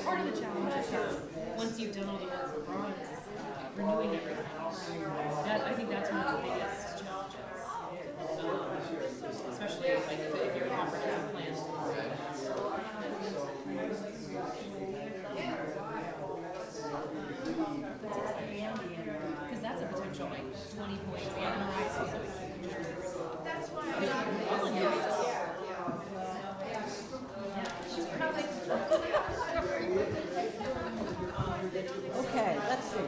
Part of the challenge is that once you've done all the work for bronze, renewing everything. I think that's one of the biggest challenges. Especially like if you're a comprehensive plan. Because that's a potential like 20 points. That's why Okay, let's see.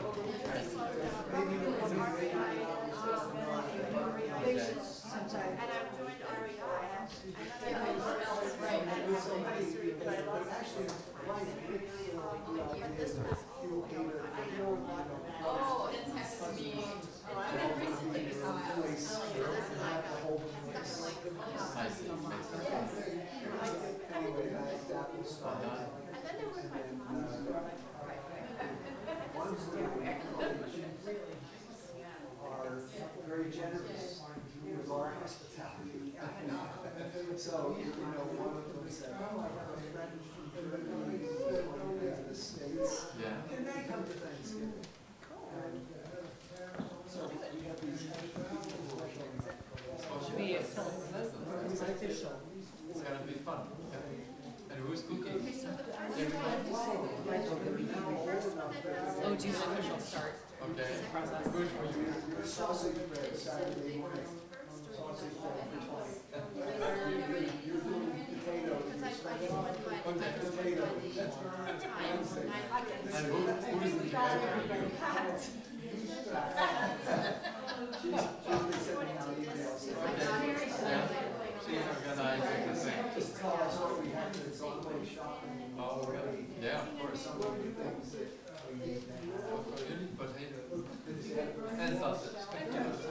Are very generous with our hospitality. So, one of them said, oh, I have a friend from Germany who's going to the States. Yeah. Can they come to Thanksgiving? And so we have these should be official. It's gonna be fun. And who's cooking? Oh, do an official start. Okay. Process. Good for you. Sausage bread Saturday morning. Sausage bread for 20. You're doing potatoes. And who is the director? She's been sending out emails. Yeah. She's organizing the thing. Just tell us what we have to Subway shopping. Oh, okay. Yeah, of course. Some of the things that we need now. Potato. And sausage.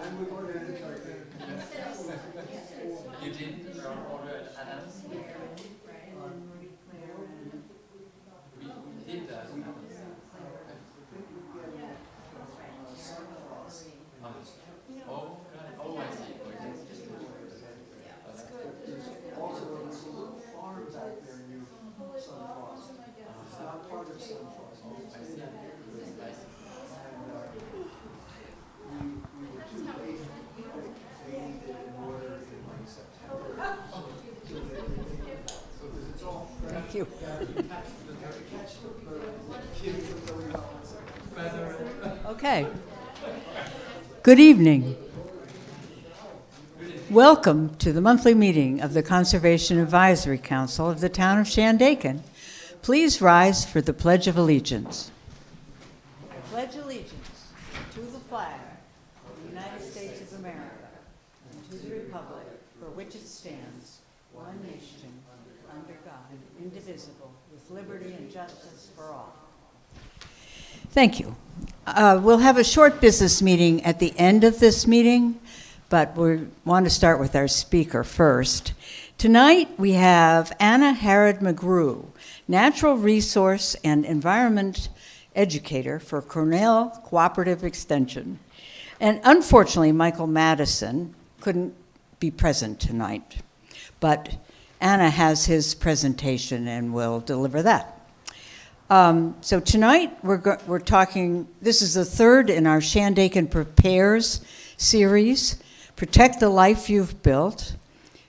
And we ordered the turkey. You didn't order an ananas? We did that. Oh, I see. Also, there's a little farm back there near Sunfrost. It's not part of Sunfrost. I see. And we were too late. They needed an order in like September. So it's all Thank you. Okay. Good evening. Welcome to the monthly meeting of the Conservation Advisory Council of the town of Shandaken. Please rise for the Pledge of Allegiance. I pledge allegiance to the flag of the United States of America and to the republic for which it stands, one nation, under God, indivisible, with liberty and justice for all. Thank you. We'll have a short business meeting at the end of this meeting, but we want to start with our speaker first. Tonight we have Anna Harrod-McGrew, Natural Resource and Environment Educator for Cornell Cooperative Extension. And unfortunately, Michael Madison couldn't be present tonight, but Anna has his presentation and will deliver that. So tonight we're talking, this is the third in our Shandaken Prepares series, Protect the Life You've Built.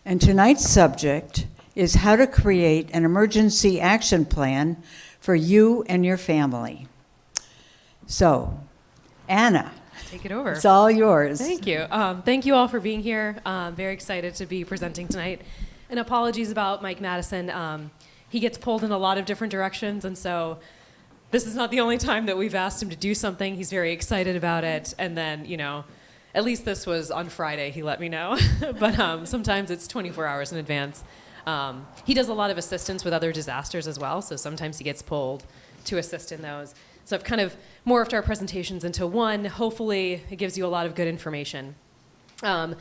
And tonight's subject is how to create an emergency action plan for you and your family. So, Anna. Take it over. It's all yours. Thank you. Thank you all for being here. Very excited to be presenting tonight. And apologies about Mike Madison. He gets pulled in a lot of different directions, and so this is not the only time that we've asked him to do something. He's very excited about it, and then, at least this was on Friday, he let me know. But sometimes it's 24 hours in advance. He does a lot of assistance with other disasters as well, so sometimes he gets pulled to assist in those. So I've kind of morphed our presentations into one. Hopefully, it gives you a lot of good information. We're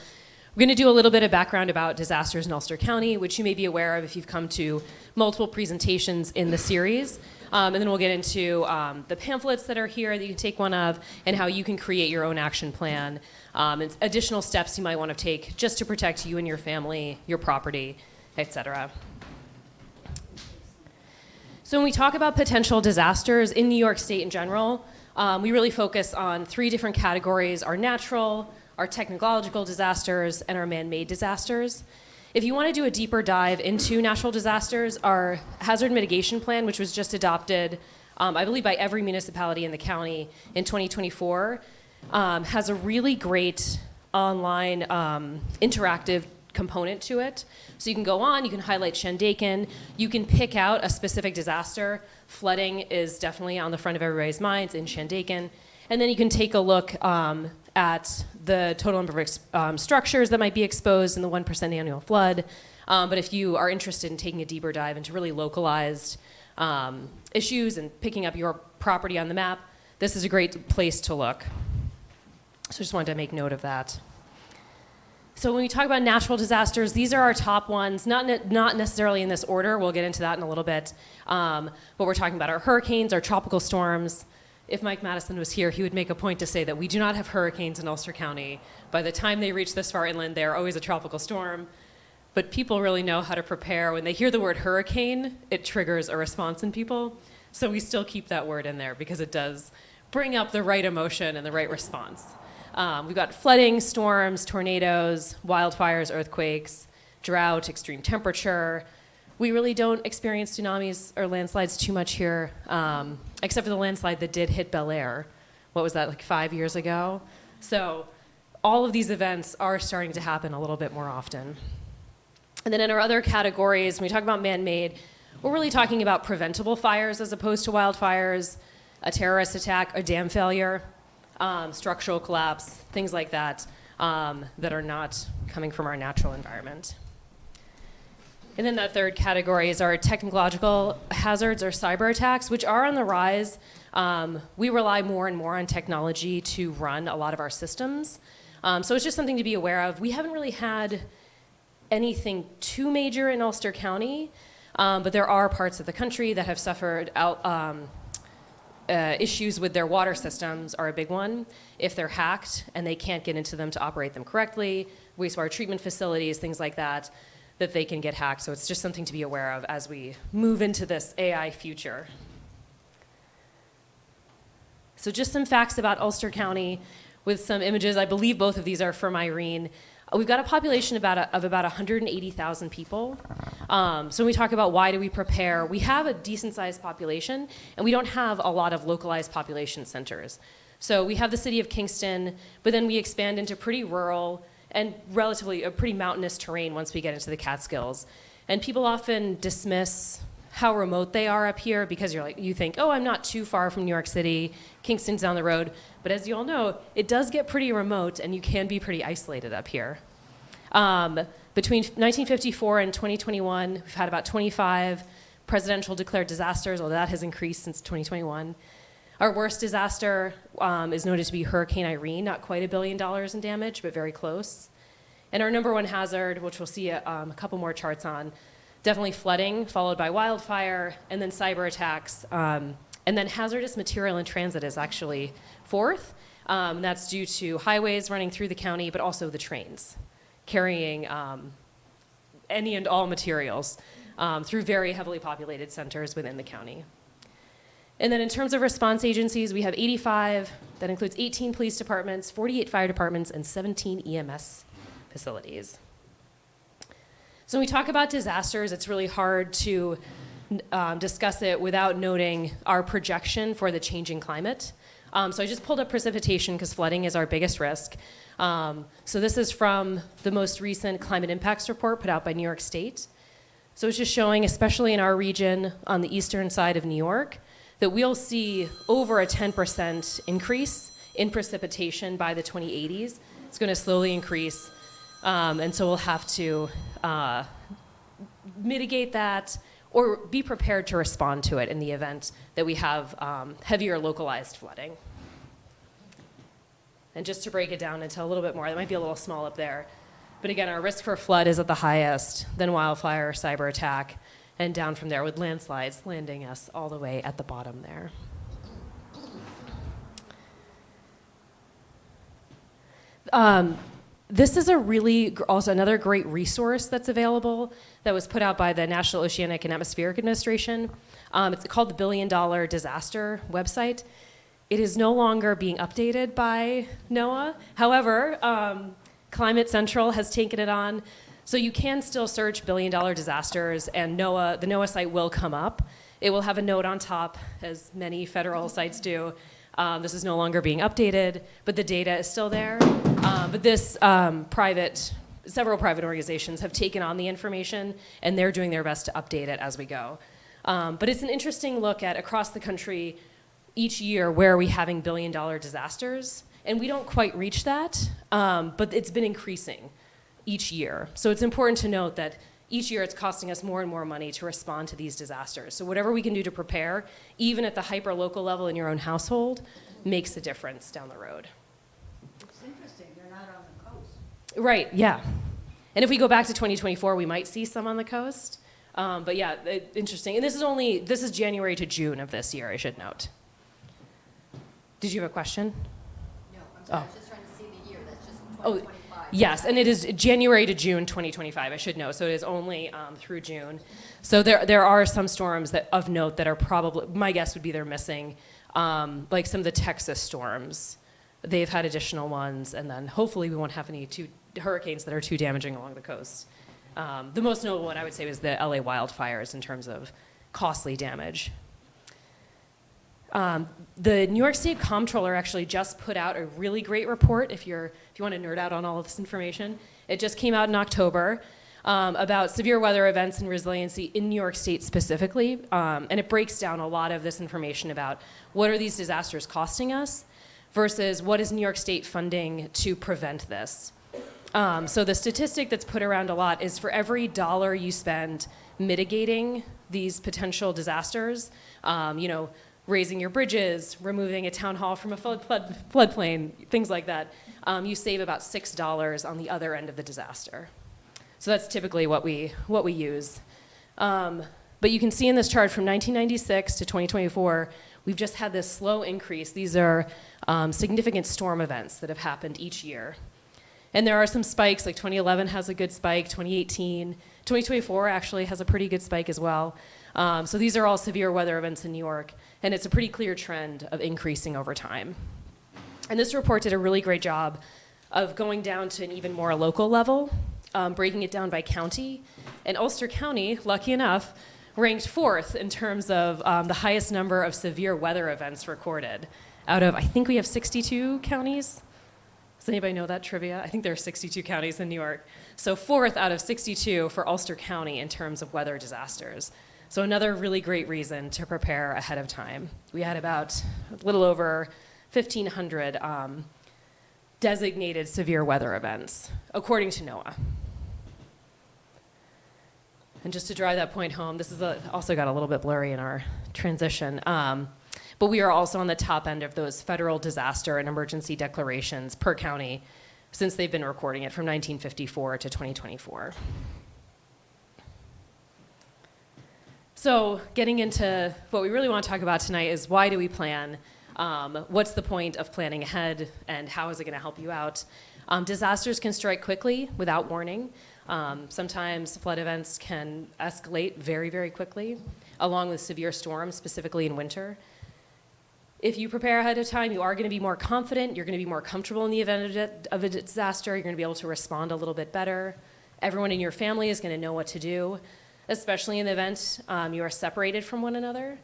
going to do a little bit of background about disasters in Ulster County, which you may be aware of if you've come to multiple presentations in the series. And then we'll get into the pamphlets that are here that you can take one of, and how you can create your own action plan, and additional steps you might want to take just to protect you and your family, your property, etc. So when we talk about potential disasters in New York State in general, we really focus on 3 different categories: our natural, our technological disasters, and our man-made disasters. If you want to do a deeper dive into natural disasters, our hazard mitigation plan, which was just adopted, I believe, by every municipality in the county in 2024, has a really great online interactive component to it. So you can go on, you can highlight Shandaken, you can pick out a specific disaster. Flooding is definitely on the front of everybody's minds in Shandaken. And then you can take a look at the total number of structures that might be exposed in the 1% annual flood. But if you are interested in taking a deeper dive into really localized issues and picking up your property on the map, this is a great place to look. So just wanted to make note of that. So when we talk about natural disasters, these are our top ones, not necessarily in this order. We'll get into that in a little bit. But we're talking about our hurricanes, our tropical storms. If Mike Madison was here, he would make a point to say that we do not have hurricanes in Ulster County. By the time they reach this far inland, they are always a tropical storm. But people really know how to prepare. When they hear the word hurricane, it triggers a response in people. So we still keep that word in there because it does bring up the right emotion and the right response. We've got flooding, storms, tornadoes, wildfires, earthquakes, drought, extreme temperature. We really don't experience tsunamis or landslides too much here, except for the landslide that did hit Bel Air. What was that, like 5 years ago? So all of these events are starting to happen a little bit more often. And then in our other categories, when we talk about man-made, we're really talking about preventable fires as opposed to wildfires, a terrorist attack, a dam failure, structural collapse, things like that, that are not coming from our natural environment. And then that third category is our technological hazards or cyber attacks, which are on the rise. We rely more and more on technology to run a lot of our systems. So it's just something to be aware of. We haven't really had anything too major in Ulster County, but there are parts of the country that have suffered issues with their water systems are a big one. If they're hacked and they can't get into them to operate them correctly, wastewater treatment facilities, things like that, that they can get hacked. So it's just something to be aware of as we move into this AI future. So just some facts about Ulster County with some images. I believe both of these are from Irene. We've got a population of about 180,000 people. So when we talk about why do we prepare, we have a decent sized population and we don't have a lot of localized population centers. So we have the city of Kingston, but then we expand into pretty rural and relatively a pretty mountainous terrain once we get into the Catskills. And people often dismiss how remote they are up here because you think, oh, I'm not too far from New York City, Kingston's down the road. But as you all know, it does get pretty remote and you can be pretty isolated up here. Between 1954 and 2021, we've had about 25 presidential declared disasters, although that has increased since 2021. Our worst disaster is noted to be Hurricane Irene, not quite $1 billion in damage, but very close. And our number one hazard, which we'll see a couple more charts on, definitely flooding, followed by wildfire, and then cyber attacks. And then hazardous material in transit is actually fourth. That's due to highways running through the county, but also the trains, carrying any and all materials through very heavily populated centers within the county. And then in terms of response agencies, we have 85. That includes 18 police departments, 48 fire departments, and 17 EMS facilities. So when we talk about disasters, it's really hard to discuss it without noting our projection for the changing climate. So I just pulled up precipitation because flooding is our biggest risk. So this is from the most recent climate impacts report put out by New York State. So it's just showing, especially in our region on the eastern side of New York, that we'll see over a 10% increase in precipitation by the 2080s. It's going to slowly increase, and so we'll have to mitigate that or be prepared to respond to it in the event that we have heavier localized flooding. And just to break it down into a little bit more, that might be a little small up there, but again, our risk for flood is at the highest, then wildfire, cyber attack, and down from there with landslides landing us all the way at the bottom there. This is also another great resource that's available that was put out by the National Oceanic and Atmospheric Administration. It's called the $1 Billion Disaster website. It is no longer being updated by NOAA. However, Climate Central has taken it on, so you can still search $1 billion disasters, and the NOAA site will come up. It will have a note on top, as many federal sites do. This is no longer being updated, but the data is still there. But several private organizations have taken on the information, and they're doing their best to update it as we go. But it's an interesting look at across the country each year where are we having $1 billion disasters, and we don't quite reach that, but it's been increasing each year. So it's important to note that each year it's costing us more and more money to respond to these disasters. So whatever we can do to prepare, even at the hyper-local level in your own household, makes a difference down the road. It's interesting, they're not on the coast. Right, yeah. And if we go back to 2024, we might see some on the coast. But yeah, interesting. And this is January to June of this year, I should note. Did you have a question? No, I'm sorry, I was just trying to see the year, that's just 2025. Yes, and it is January to June 2025, I should know. So it is only through June. So there are some storms of note that are probably, my guess would be they're missing, like some of the Texas storms. They've had additional ones, and then hopefully we won't have any hurricanes that are too damaging along the coast. The most notable one I would say was the LA wildfires in terms of costly damage. The New York State Comptroller actually just put out a really great report, if you want to nerd out on all of this information. It just came out in October about severe weather events and resiliency in New York State specifically. And it breaks down a lot of this information about what are these disasters costing us versus what is New York State funding to prevent this. So the statistic that's put around a lot is for every dollar you spend mitigating these potential disasters, raising your bridges, removing a town hall from a floodplain, things like that, you save about $6 on the other end of the disaster. So that's typically what we use. But you can see in this chart from 1996 to 2024, we've just had this slow increase. These are significant storm events that have happened each year. And there are some spikes, like 2011 has a good spike, 2018, 2024 actually has a pretty good spike as well. So these are all severe weather events in New York, and it's a pretty clear trend of increasing over time. And this report did a really great job of going down to an even more local level, breaking it down by county. And Ulster County, lucky enough, ranked 4th in terms of the highest number of severe weather events recorded out of, I think we have 62 counties. Does anybody know that trivia? I think there are 62 counties in New York. So 4th out of 62 for Ulster County in terms of weather disasters. So another really great reason to prepare ahead of time. We had about a little over 1,500 designated severe weather events, according to NOAA. And just to drive that point home, this is also got a little bit blurry in our transition. But we are also on the top end of those federal disaster and emergency declarations per county since they've been recording it from 1954 to 2024. So getting into what we really want to talk about tonight is why do we plan? What's the point of planning ahead, and how is it going to help you out? Disasters can strike quickly without warning. Sometimes flood events can escalate very, very quickly, along with severe storms, specifically in winter. If you prepare ahead of time, you are going to be more confident, you're going to be more comfortable in the event of a disaster, you're going to be able to respond a little bit better. Everyone in your family is going to know what to do, especially in the event you are separated from one another.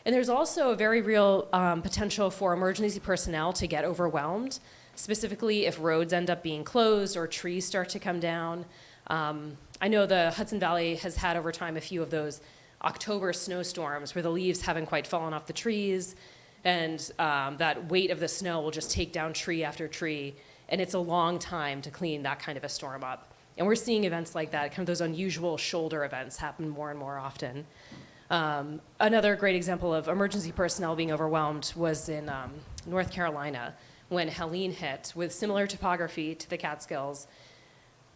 And there's also a very real potential for emergency personnel to get overwhelmed, specifically if roads end up being closed or trees start to come down. I know the Hudson Valley has had over time a few of those October snowstorms where the leaves haven't quite fallen off the trees, and that weight of the snow will just take down tree after tree, and it's a long time to clean that kind of a storm up. And we're seeing events like that, kind of those unusual shoulder events happen more and more often. Another great example of emergency personnel being overwhelmed was in North Carolina when Helene hit with similar topography to the Catskills.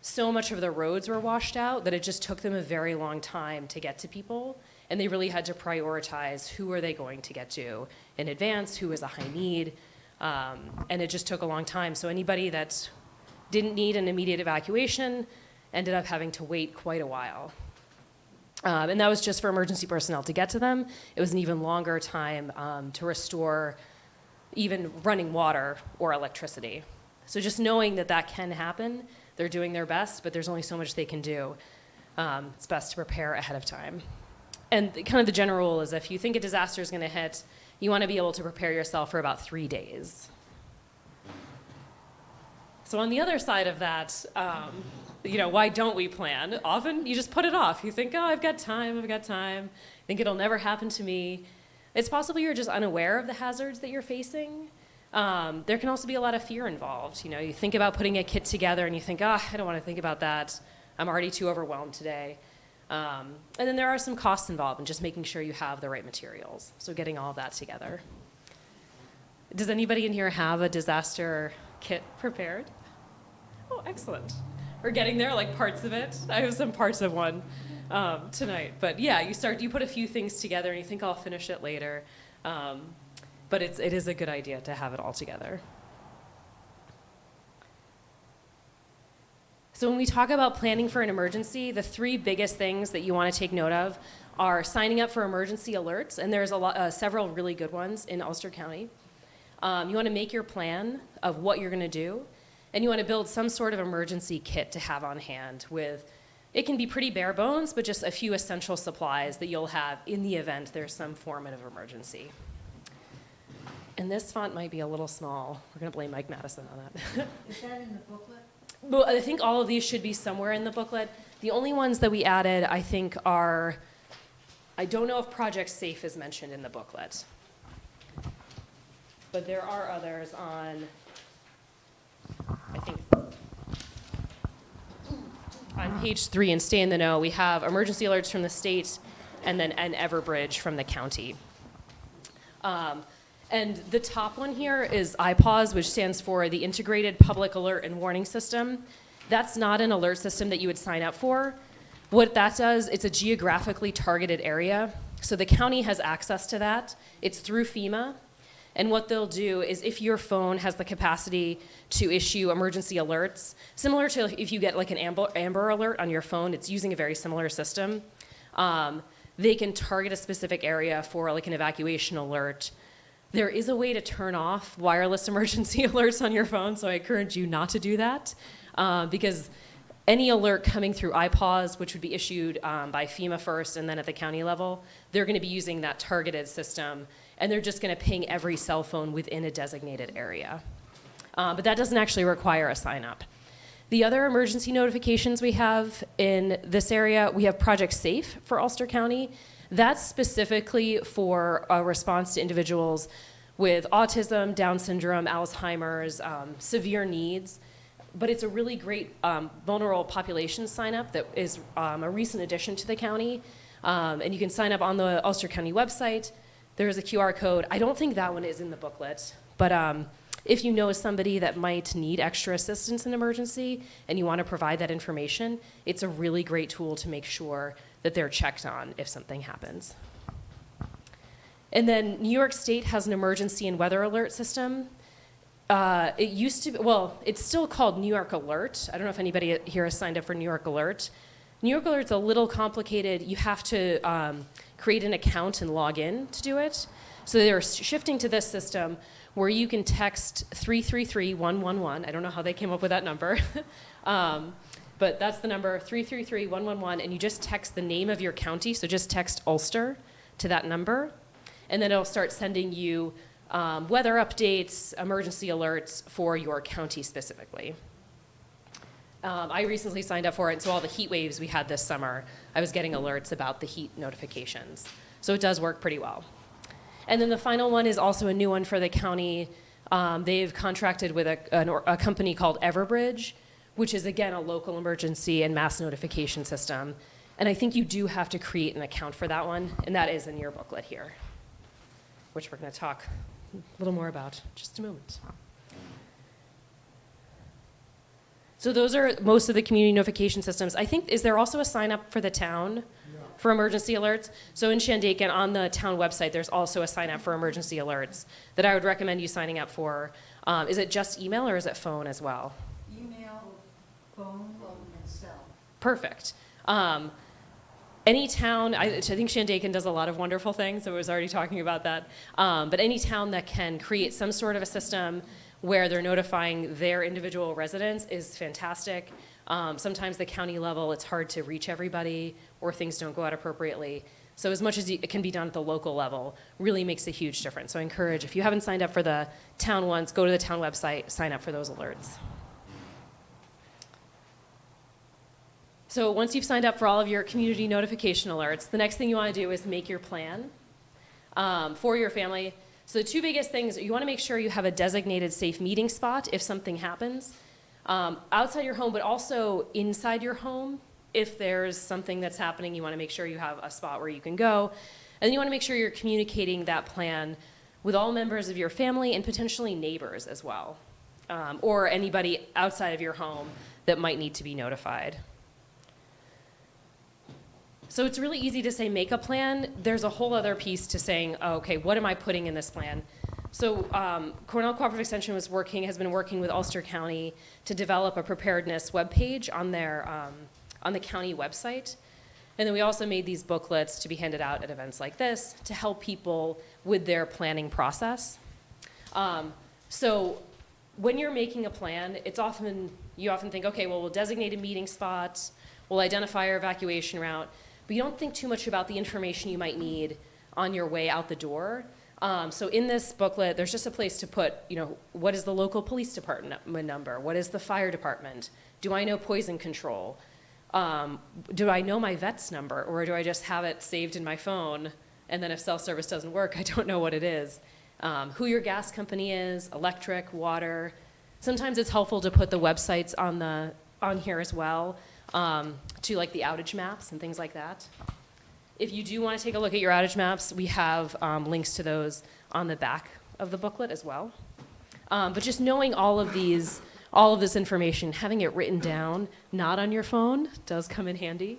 So much of the roads were washed out that it just took them a very long time to get to people, and they really had to prioritize who are they going to get to in advance, who is a high need, and it just took a long time. So anybody that didn't need an immediate evacuation ended up having to wait quite a while. And that was just for emergency personnel to get to them. It was an even longer time to restore even running water or electricity. So just knowing that that can happen, they're doing their best, but there's only so much they can do. It's best to prepare ahead of time. And kind of the general rule is if you think a disaster is going to hit, you want to be able to prepare yourself for about 3 days. So on the other side of that, why don't we plan? Often you just put it off. You think, oh, I've got time. I think it'll never happen to me. It's possible you're just unaware of the hazards that you're facing. There can also be a lot of fear involved. You think about putting a kit together and you think, I don't want to think about that. I'm already too overwhelmed today. And then there are some costs involved in just making sure you have the right materials. So getting all of that together. Does anybody in here have a disaster kit prepared? Oh, excellent. We're getting there, like parts of it. I have some parts of one tonight. But yeah, you put a few things together and you think I'll finish it later. But it is a good idea to have it all together. So when we talk about planning for an emergency, the 3 biggest things that you want to take note of are signing up for emergency alerts, and there's several really good ones in Ulster County. You want to make your plan of what you're going to do, and you want to build some sort of emergency kit to have on hand it can be pretty bare bones, but just a few essential supplies that you'll have in the event there's some form of emergency. And this font might be a little small. We're going to blame Mike Madison on that. Is that in the booklet? Well, I think all of these should be somewhere in the booklet. The only ones that we added, I think, I don't know if Project Safe is mentioned in the booklet. But there are others on, I think, on page 3 in Stay in the Know, we have emergency alerts from the state and then an Everbridge from the county. And the top one here is IPAWS, which stands for the Integrated Public Alert and Warning System. That's not an alert system that you would sign up for. What that does, it's a geographically targeted area. So the county has access to that. It's through FEMA. And what they'll do is if your phone has the capacity to issue emergency alerts, similar to if you get like an Amber Alert on your phone, it's using a very similar system. They can target a specific area for like an evacuation alert. There is a way to turn off wireless emergency alerts on your phone, so I encourage you not to do that because any alert coming through IPAWS, which would be issued by FEMA first and then at the county level, they're going to be using that targeted system, and they're just going to ping every cell phone within a designated area. But that doesn't actually require a sign up. The other emergency notifications we have in this area, we have Project Safe for Ulster County. That's specifically for a response to individuals with autism, Down syndrome, Alzheimer's, severe needs. But it's a really great vulnerable population sign up that is a recent addition to the county. And you can sign up on the Ulster County website. There's a QR code. I don't think that one is in the booklet, but if you know somebody that might need extra assistance in emergency and you want to provide that information, it's a really great tool to make sure that they're checked on if something happens. And then New York State has an emergency and weather alert system. It used to be, it's still called New York Alert. I don't know if anybody here has signed up for New York Alert. New York Alert's a little complicated. You have to create an account and log in to do it. So they're shifting to this system where you can text 333-111. I don't know how they came up with that number. But that's the number, 333-111, and you just text the name of your county, so just text Ulster to that number, and then it'll start sending you weather updates, emergency alerts for your county specifically. I recently signed up for it, and so all the heat waves we had this summer, I was getting alerts about the heat notifications. So it does work pretty well. And then the final one is also a new one for the county. They've contracted with a company called Everbridge, which is again a local emergency and mass notification system. And I think you do have to create an account for that one, and that is in your booklet here, which we're going to talk a little more about in just a moment. So those are most of the community notification systems. I think, is there also a sign up for the town for emergency alerts? So in Shandaken, on the town website, there's also a sign up for emergency alerts that I would recommend you signing up for. Is it just email or is it phone as well? Email, phone, and cell. Perfect. Any town, I think Shandaken does a lot of wonderful things, so I was already talking about that. But any town that can create some sort of a system where they're notifying their individual residents is fantastic. Sometimes the county level, it's hard to reach everybody or things don't go out appropriately. So as much as it can be done at the local level really makes a huge difference. So I encourage, if you haven't signed up for the town ones, go to the town website, sign up for those alerts. So once you've signed up for all of your community notification alerts, the next thing you want to do is make your plan for your family. So the two biggest things, you want to make sure you have a designated safe meeting spot if something happens, outside your home, but also inside your home. If there's something that's happening, you want to make sure you have a spot where you can go. And then you want to make sure you're communicating that plan with all members of your family and potentially neighbors as well, or anybody outside of your home that might need to be notified. So it's really easy to say make a plan. There's a whole other piece to saying, oh, okay, what am I putting in this plan? So Cornell Cooperative Extension has been working with Ulster County to develop a preparedness webpage on their on the county website. And then we also made these booklets to be handed out at events like this to help people with their planning process. So when you're making a plan, you often think, okay, well, we'll designate a meeting spot, we'll identify our evacuation route, but you don't think too much about the information you might need on your way out the door. So in this booklet, there's just a place to put, what is the local police department number? What is the fire department? Do I know poison control? Do I know my vet's number, or do I just have it saved in my phone, and then if cell service doesn't work, I don't know what it is? Who your gas company is, electric, water. Sometimes it's helpful to put the websites on here as well, to like the outage maps and things like that. If you do want to take a look at your outage maps, we have links to those on the back of the booklet as well. But just knowing all of this information, having it written down, not on your phone, does come in handy.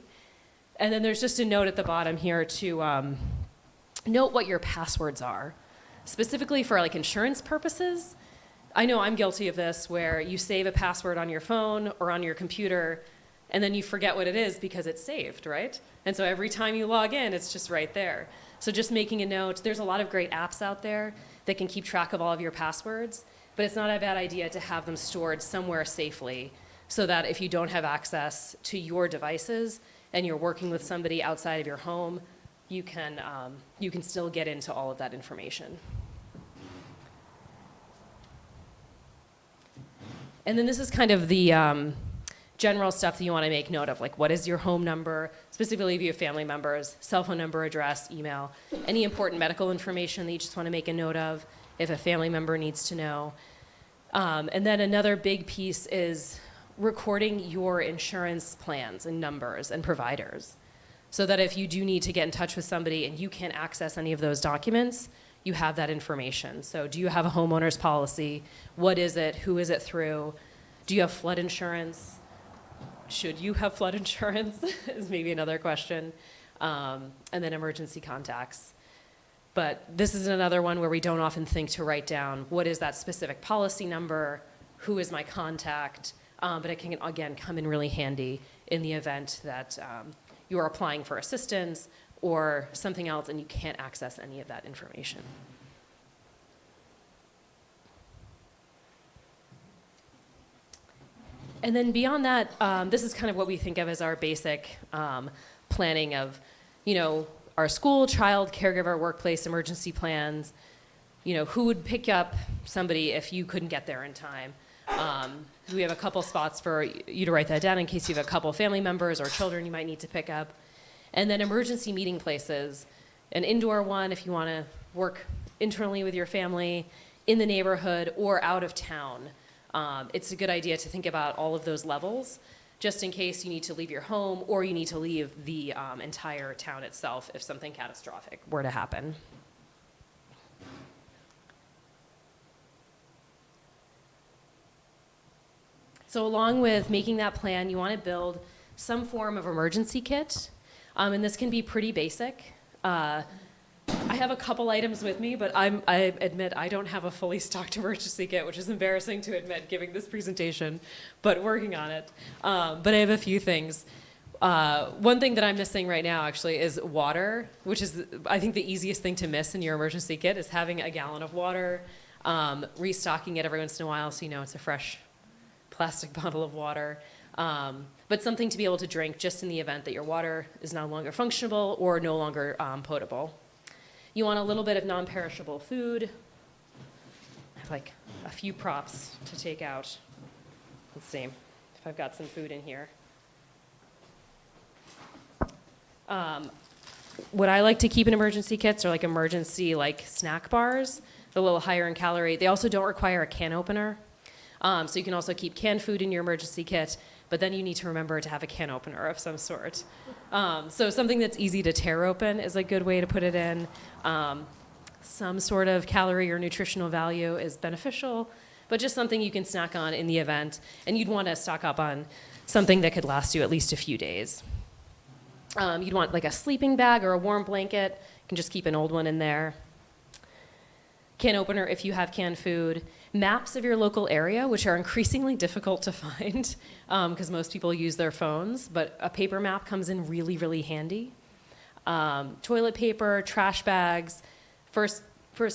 And then there's just a note at the bottom here to note what your passwords are, specifically for like insurance purposes. I know I'm guilty of this, where you save a password on your phone or on your computer, and then you forget what it is because it's saved, right? And so every time you log in, it's just right there. So just making a note. There's a lot of great apps out there that can keep track of all of your passwords, but it's not a bad idea to have them stored somewhere safely so that if you don't have access to your devices and you're working with somebody outside of your home, you can still get into all of that information. And then this is kind of the general stuff that you want to make note of, like what is your home number, specifically if you have family members, cell phone number, address, email, any important medical information that you just want to make a note of if a family member needs to know. And then another big piece is recording your insurance plans and numbers and providers, so that if you do need to get in touch with somebody and you can't access any of those documents, you have that information. So do you have a homeowner's policy? What is it? Who is it through? Do you have flood insurance? Should you have flood insurance is maybe another question. And then emergency contacts. But this is another one where we don't often think to write down what is that specific policy number, who is my contact, but it can, again, come in really handy in the event that you are applying for assistance or something else and you can't access any of that information. And then beyond that, this is kind of what we think of as our basic planning of, our school, child, caregiver, workplace, emergency plans. Who would pick up somebody if you couldn't get there in time? We have a couple spots for you to write that down in case you have a couple family members or children you might need to pick up. And then emergency meeting places, an indoor one if you want to work internally with your family, in the neighborhood, or out of town. It's a good idea to think about all of those levels, just in case you need to leave your home or you need to leave the entire town itself if something catastrophic were to happen. So along with making that plan, you want to build some form of emergency kit, and this can be pretty basic. I have a couple items with me, but I admit I don't have a fully stocked emergency kit, which is embarrassing to admit giving this presentation, but working on it. But I have a few things. One thing that I'm missing right now actually is water, which is I think the easiest thing to miss in your emergency kit is having a gallon of water, restocking it every once in a while so you know it's a fresh plastic bottle of water, but something to be able to drink just in the event that your water is no longer functionable or no longer potable. You want a little bit of non-perishable food. I have like a few props to take out. Let's see if I've got some food in here. What I like to keep in emergency kits are like emergency like snack bars, a little higher in calorie. They also don't require a can opener. So you can also keep canned food in your emergency kit, but then you need to remember to have a can opener of some sort. So something that's easy to tear open is a good way to put it in. Some sort of calorie or nutritional value is beneficial, but just something you can snack on in the event. And you'd want to stock up on something that could last you at least a few days. You'd want like a sleeping bag or a warm blanket. You can just keep an old one in there. Can opener if you have canned food. Maps of your local area, which are increasingly difficult to find because most people use their phones, but a paper map comes in really, really handy. Toilet paper, trash bags, first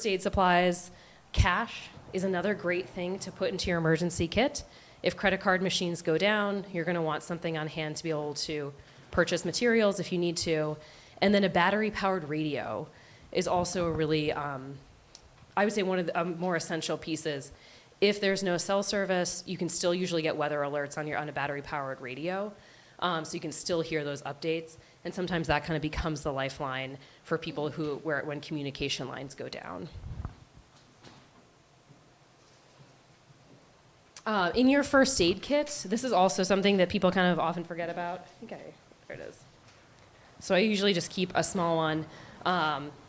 aid supplies. Cash is another great thing to put into your emergency kit. If credit card machines go down, you're going to want something on hand to be able to purchase materials if you need to. And then a battery-powered radio is also a really I would say one of the more essential pieces. If there's no cell service, you can still usually get weather alerts on a battery-powered radio, so you can still hear those updates. And sometimes that kind of becomes the lifeline for people when communication lines go down. In your first aid kit, this is also something that people kind of often forget about. There it is. So I usually just keep a small one.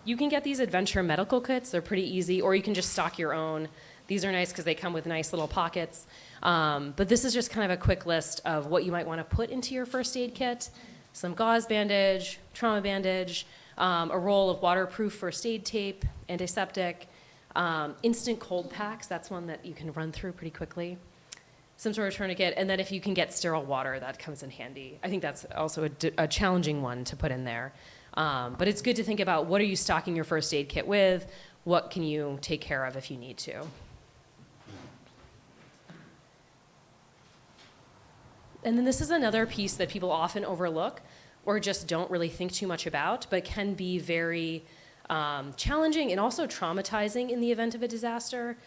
You can get these adventure medical kits. They're pretty easy, or you can just stock your own. These are nice because they come with nice little pockets. But this is just kind of a quick list of what you might want to put into your first aid kit. Some gauze bandage, trauma bandage, a roll of waterproof first aid tape, antiseptic, instant cold packs. That's one that you can run through pretty quickly. Some sort of tourniquet, and then if you can get sterile water, that comes in handy. I think that's also a challenging one to put in there. But it's good to think about what are you stocking your first aid kit with, what can you take care of if you need to. And then this is another piece that people often overlook or just don't really think too much about, but can be very challenging and also traumatizing in the event of a disaster.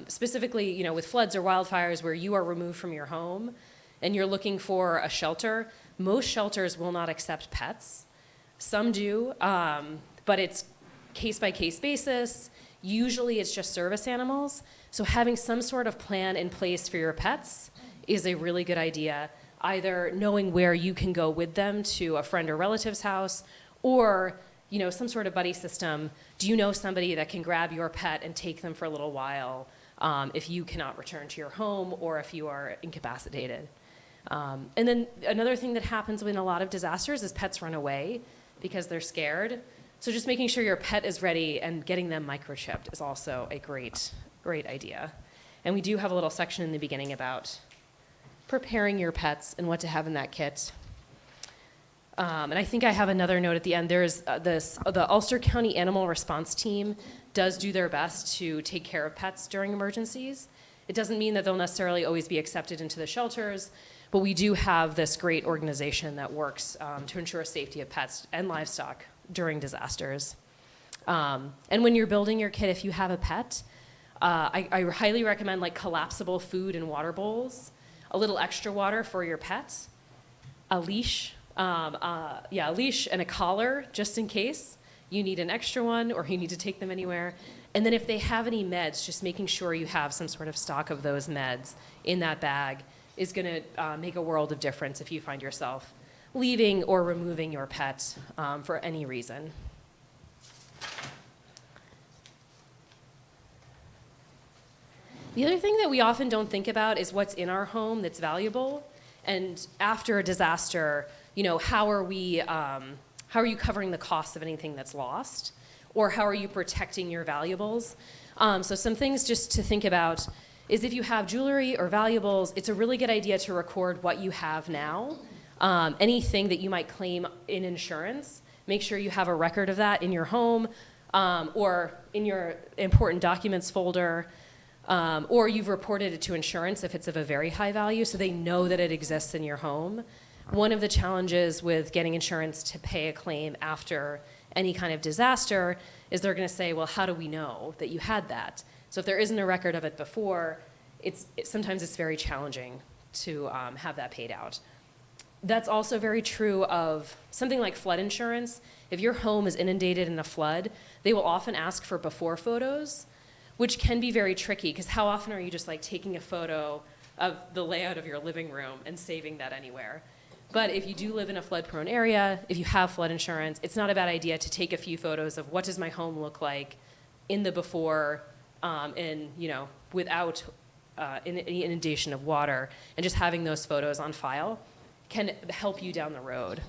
Specifically, with floods or wildfires where you are removed from your home and you're looking for a shelter, most shelters will not accept pets. Some do, but it's case-by-case basis. Usually it's just service animals. So having some sort of plan in place for your pets is a really good idea, either knowing where you can go with them to a friend or relative's house, or some sort of buddy system. Do you know somebody that can grab your pet and take them for a little while if you cannot return to your home or if you are incapacitated? And then another thing that happens in a lot of disasters is pets run away because they're scared. So just making sure your pet is ready and getting them microchipped is also a great idea. And we do have a little section in the beginning about preparing your pets and what to have in that kit. And I think I have another note at the end. There's the Ulster County Animal Response Team does do their best to take care of pets during emergencies. It doesn't mean that they'll necessarily always be accepted into the shelters, but we do have this great organization that works to ensure safety of pets and livestock during disasters. And when you're building your kit, if you have a pet, I highly recommend like collapsible food and water bowls, a little extra water for your pet, a leash, a leash and a collar just in case. you need an extra one or you need to take them anywhere. And then if they have any meds, just making sure you have some sort of stock of those meds in that bag is going to make a world of difference if you find yourself leaving or removing your pet for any reason. The other thing that we often don't think about is what's in our home that's valuable. And after a disaster, how are you covering the cost of anything that's lost? Or how are you protecting your valuables? So some things just to think about is if you have jewelry or valuables, it's a really good idea to record what you have now. Anything that you might claim in insurance, make sure you have a record of that in your home or in your important documents folder. Or you've reported it to insurance if it's of a very high value, so they know that it exists in your home. One of the challenges with getting insurance to pay a claim after any kind of disaster is they're going to say, well, how do we know that you had that? So if there isn't a record of it before, sometimes it's very challenging to have that paid out. That's also very true of something like flood insurance. If your home is inundated in a flood, they will often ask for before photos, which can be very tricky because how often are you just like taking a photo of the layout of your living room and saving that anywhere? But if you do live in a flood-prone area, if you have flood insurance, it's not a bad idea to take a few photos of what does my home look like in the before without any inundation of water, and just having those photos on file can help you down the road.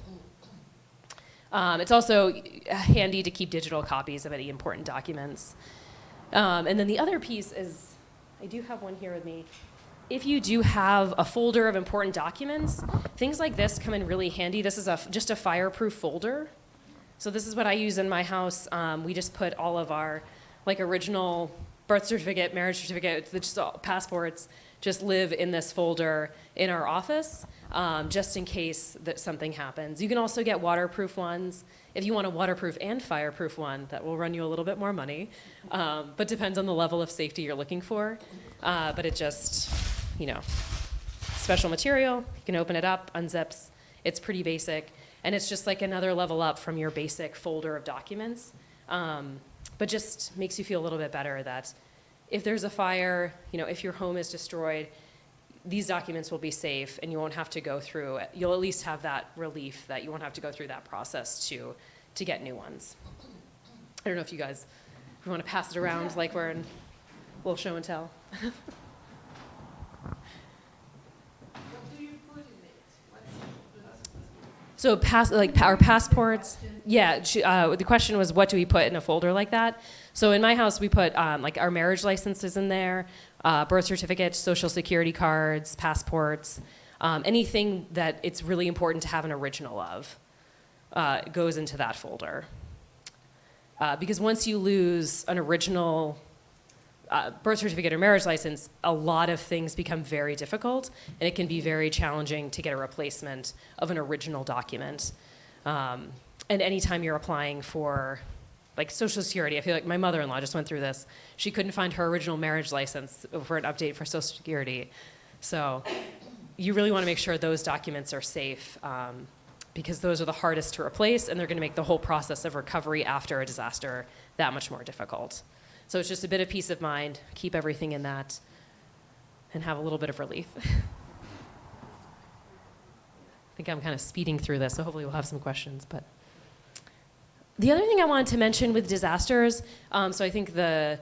It's also handy to keep digital copies of any important documents. And then the other piece is, I do have one here with me. If you do have a folder of important documents, things like this come in really handy. This is just a fireproof folder. So this is what I use in my house. We just put all of our original birth certificate, marriage certificate, just all passports, just live in this folder in our office, just in case that something happens. You can also get waterproof ones. If you want a waterproof and fireproof one, that will run you a little bit more money, but depends on the level of safety you're looking for. But it just, special material, you can open it up, unzips. It's pretty basic, and it's just like another level up from your basic folder of documents, but just makes you feel a little bit better that if there's a fire, if your home is destroyed, these documents will be safe and you won't have to go through it. You'll at least have that relief that you won't have to go through that process to get new ones. I don't know if you guys want to pass it around like we're in a little show and tell. So our passports, yeah, the question was what do we put in a folder like that? So in my house we put our marriage licenses in there, birth certificates, social security cards, passports, anything that it's really important to have an original of goes into that folder. Because once you lose an original birth certificate or marriage license, a lot of things become very difficult, and it can be very challenging to get a replacement of an original document. And anytime you're applying for Social Security, I feel like my mother-in-law just went through this. She couldn't find her original marriage license for an update for Social Security. So you really want to make sure those documents are safe because those are the hardest to replace, and they're going to make the whole process of recovery after a disaster that much more difficult. So it's just a bit of peace of mind, keep everything in that, and have a little bit of relief. I think I'm kind of speeding through this, so hopefully we'll have some questions. But the other thing I wanted to mention with disasters, so I think the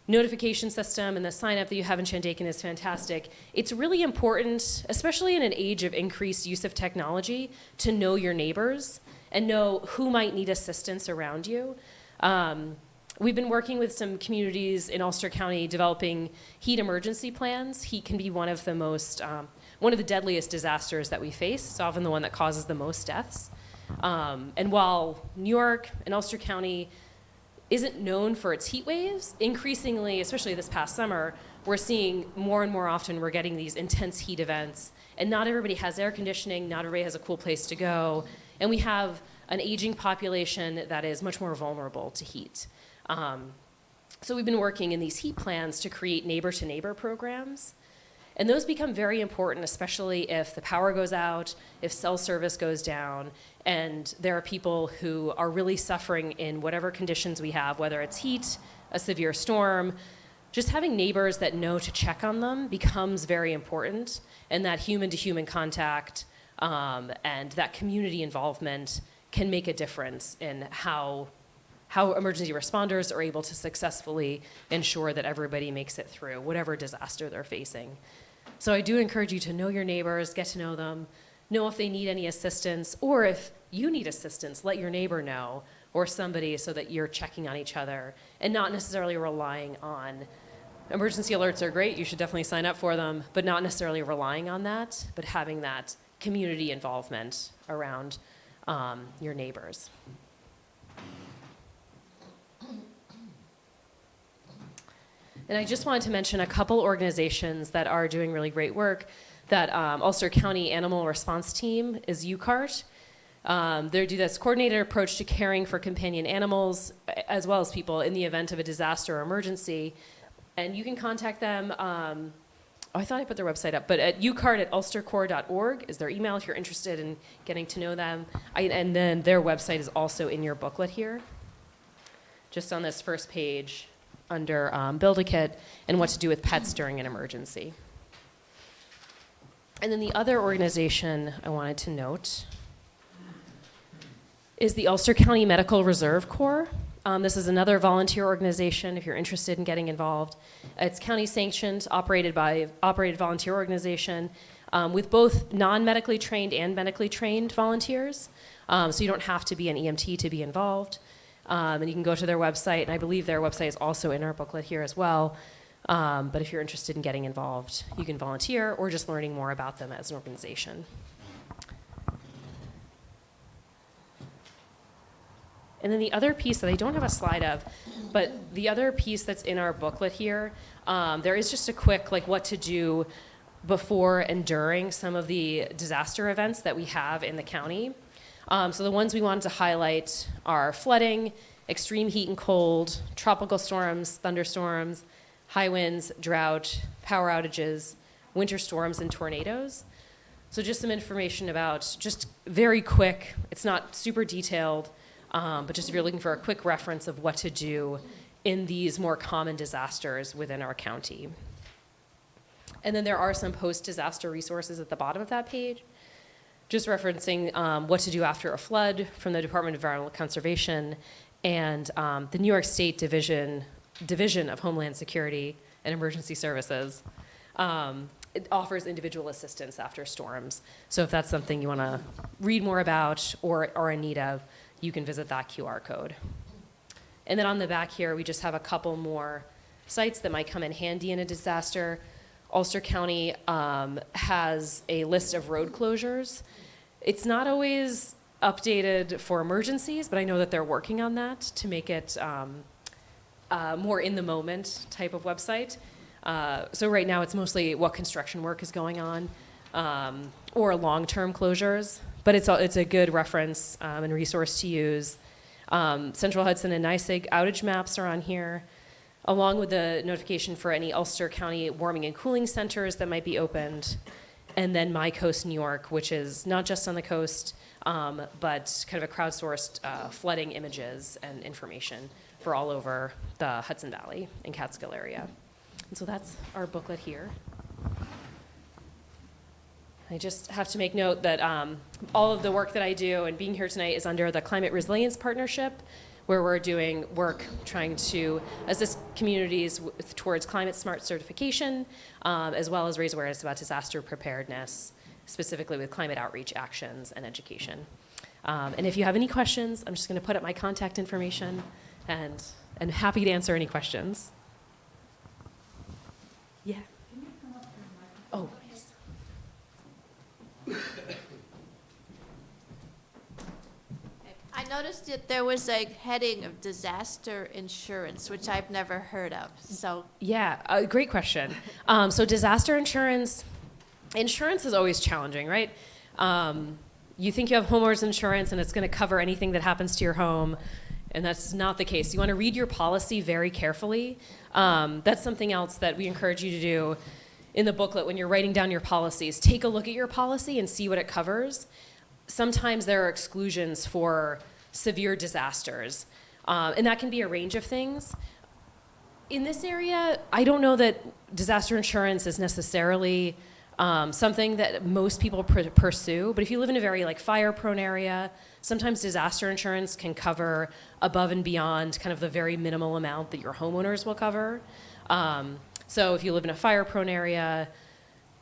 notification system and the sign up that you have in Shandaken is fantastic. It's really important, especially in an age of increased use of technology, to know your neighbors and know who might need assistance around you. We've been working with some communities in Ulster County developing heat emergency plans. Heat can be one of the deadliest disasters that we face. It's often the one that causes the most deaths. And while New York and Ulster County isn't known for its heat waves, increasingly, especially this past summer, we're seeing more and more often we're getting these intense heat events. And not everybody has air conditioning, not everybody has a cool place to go. And we have an aging population that is much more vulnerable to heat. So we've been working in these heat plans to create neighbor-to-neighbor programs. And those become very important, especially if the power goes out, if cell service goes down, and there are people who are really suffering in whatever conditions we have, whether it's heat, a severe storm. Just having neighbors that know to check on them becomes very important, and that human-to-human contact and that community involvement can make a difference in how emergency responders are able to successfully ensure that everybody makes it through whatever disaster they're facing. So I do encourage you to know your neighbors, get to know them, know if they need any assistance, or if you need assistance, let your neighbor know, or somebody, so that you're checking on each other and not necessarily relying on. Emergency alerts are great, you should definitely sign up for them, but not necessarily relying on that, but having that community involvement around your neighbors. And I just wanted to mention a couple organizations that are doing really great work. That Ulster County Animal Response Team is UCART. They do this coordinated approach to caring for companion animals, as well as people in the event of a disaster or emergency. And you can contact them. I thought I put their website up, but at ucart@ulstercorps.org is their email if you're interested in getting to know them. And then their website is also in your booklet here, just on this first page under Build a Kit and what to do with pets during an emergency. And then the other organization I wanted to note is the Ulster County Medical Reserve Corps. This is another volunteer organization if you're interested in getting involved. It's county sanctioned, operated volunteer organization with both non-medically trained and medically trained volunteers. So you don't have to be an EMT to be involved. And you can go to their website, and I believe their website is also in our booklet here as well. But if you're interested in getting involved, you can volunteer or just learning more about them as an organization. And then the other piece that I don't have a slide of, but the other piece that's in our booklet here, there is just a quick, what to do before and during some of the disaster events that we have in the county. So the ones we wanted to highlight are flooding, extreme heat and cold, tropical storms, thunderstorms, high winds, drought, power outages, winter storms, and tornadoes. So just some information about, just very quick, it's not super detailed, but just if you're looking for a quick reference of what to do in these more common disasters within our county. And then there are some post-disaster resources at the bottom of that page, just referencing what to do after a flood from the Department of Environmental Conservation and the New York State Division of Homeland Security and Emergency Services. It offers individual assistance after storms. So if that's something you want to read more about or are in need of, you can visit that QR code. And then on the back here, we just have a couple more sites that might come in handy in a disaster. Ulster County has a list of road closures. It's not always updated for emergencies, but I know that they're working on that to make it more in the moment type of website. So right now it's mostly what construction work is going on or long-term closures, but it's a good reference and resource to use. Central Hudson and NYSEG outage maps are on here, along with the notification for any Ulster County warming and cooling centers that might be opened, and then My Coast New York, which is not just on the coast, but kind of a crowdsourced flooding images and information for all over the Hudson Valley and Catskill area. And so that's our booklet here. I just have to make note that all of the work that I do and being here tonight is under the Climate Resilience Partnership, where we're doing work trying to assist communities towards climate smart certification, as well as raise awareness about disaster preparedness, specifically with climate outreach actions and education. And if you have any questions, I'm just going to put up my contact information, and I'm happy to answer any questions. Yeah. Oh, yes. I noticed that there was a heading of disaster insurance, which I've never heard of. So Yeah, great question. So disaster insurance is always challenging, right? You think you have homeowners insurance and it's going to cover anything that happens to your home, and that's not the case. You want to read your policy very carefully. That's something else that we encourage you to do. in the booklet, when you're writing down your policies, take a look at your policy and see what it covers. Sometimes there are exclusions for severe disasters, and that can be a range of things. In this area, I don't know that disaster insurance is necessarily something that most people pursue, but if you live in a very fire-prone area, sometimes disaster insurance can cover above and beyond kind of the very minimal amount that your homeowners will cover. So if you live in a fire-prone area,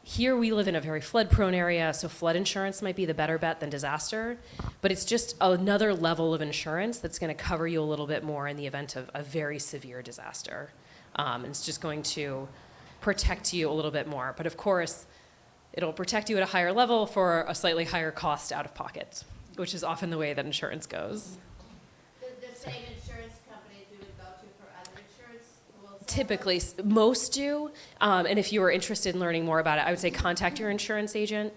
here we live in a very flood-prone area, so flood insurance might be the better bet than disaster, but it's just another level of insurance that's going to cover you a little bit more in the event of a very severe disaster. And it's just going to protect you a little bit more. But of course, it'll protect you at a higher level for a slightly higher cost out of pocket, which is often the way that insurance goes. The same insurance companies we would go to for other insurance will sell Typically, those? most do. And if you are interested in learning more about it, I would say contact your insurance agent,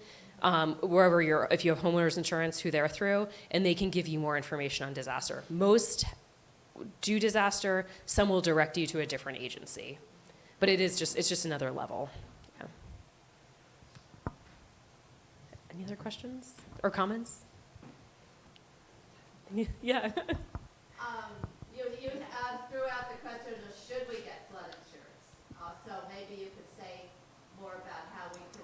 wherever if you have homeowners insurance, who they're through, and they can give you more information on disaster. Most do disaster. Some will direct you to a different agency, but it's just another level. Yeah. Any other questions or comments? Yeah. You threw out the question of should we get flood insurance? So maybe you could say more about how we can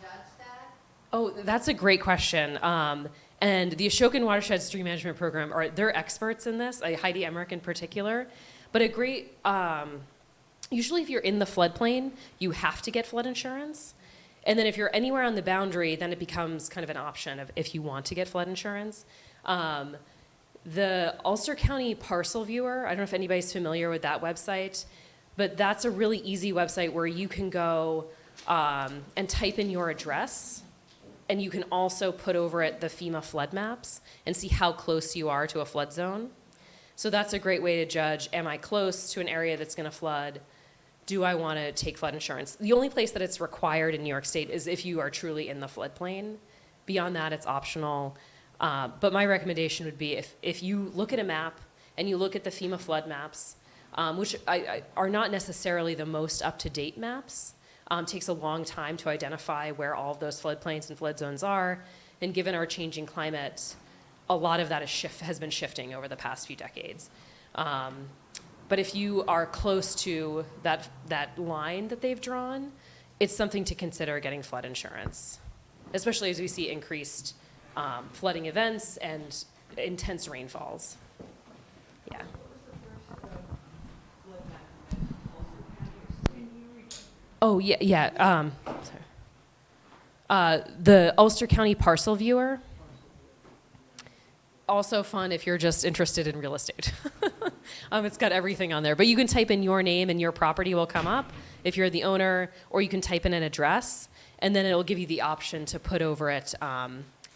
judge that. Oh, that's a great question. And the Ashokan Watershed Stream Management Program, they're experts in this, Heidi Emmerich in particular. But a great, usually if you're in the floodplain, you have to get flood insurance. And then if you're anywhere on the boundary, then it becomes kind of an option of if you want to get flood insurance. The Ulster County Parcel Viewer, I don't know if anybody's familiar with that website, but that's a really easy website where you can go and type in your address, and you can also put over it the FEMA flood maps and see how close you are to a flood zone. So that's a great way to judge, am I close to an area that's going to flood? Do I want to take flood insurance? The only place that it's required in New York State is if you are truly in the floodplain. Beyond that, it's optional. But my recommendation would be if you look at a map and you look at the FEMA flood maps, which are not necessarily the most up-to-date maps, takes a long time to identify where all of those floodplains and flood zones are. And given our changing climate, a lot of that has been shifting over the past few decades. But if you are close to that line that they've drawn, it's something to consider getting flood insurance, especially as we see increased flooding events and intense rainfalls. Yeah. Oh, yeah. Sorry. The Ulster County Parcel Viewer. Also fun if you're just interested in real estate. It's got everything on there. But you can type in your name and your property will come up if you're the owner, or you can type in an address, and then it'll give you the option to put over it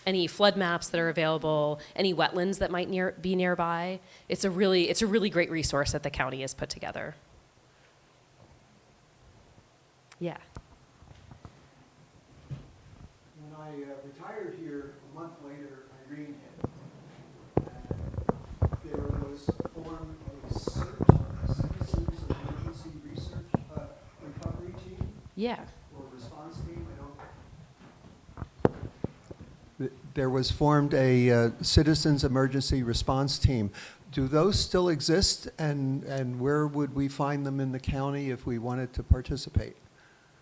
any flood maps that are available, any wetlands that might be nearby. It's a really great resource that the county has put together. Yeah. When I retired here a month later, Irene hit. And there was formed a citizens emergency research recovery team Yeah. or response team. There was formed a citizens emergency response team. Do those still exist, and where would we find them in the county if we wanted to participate?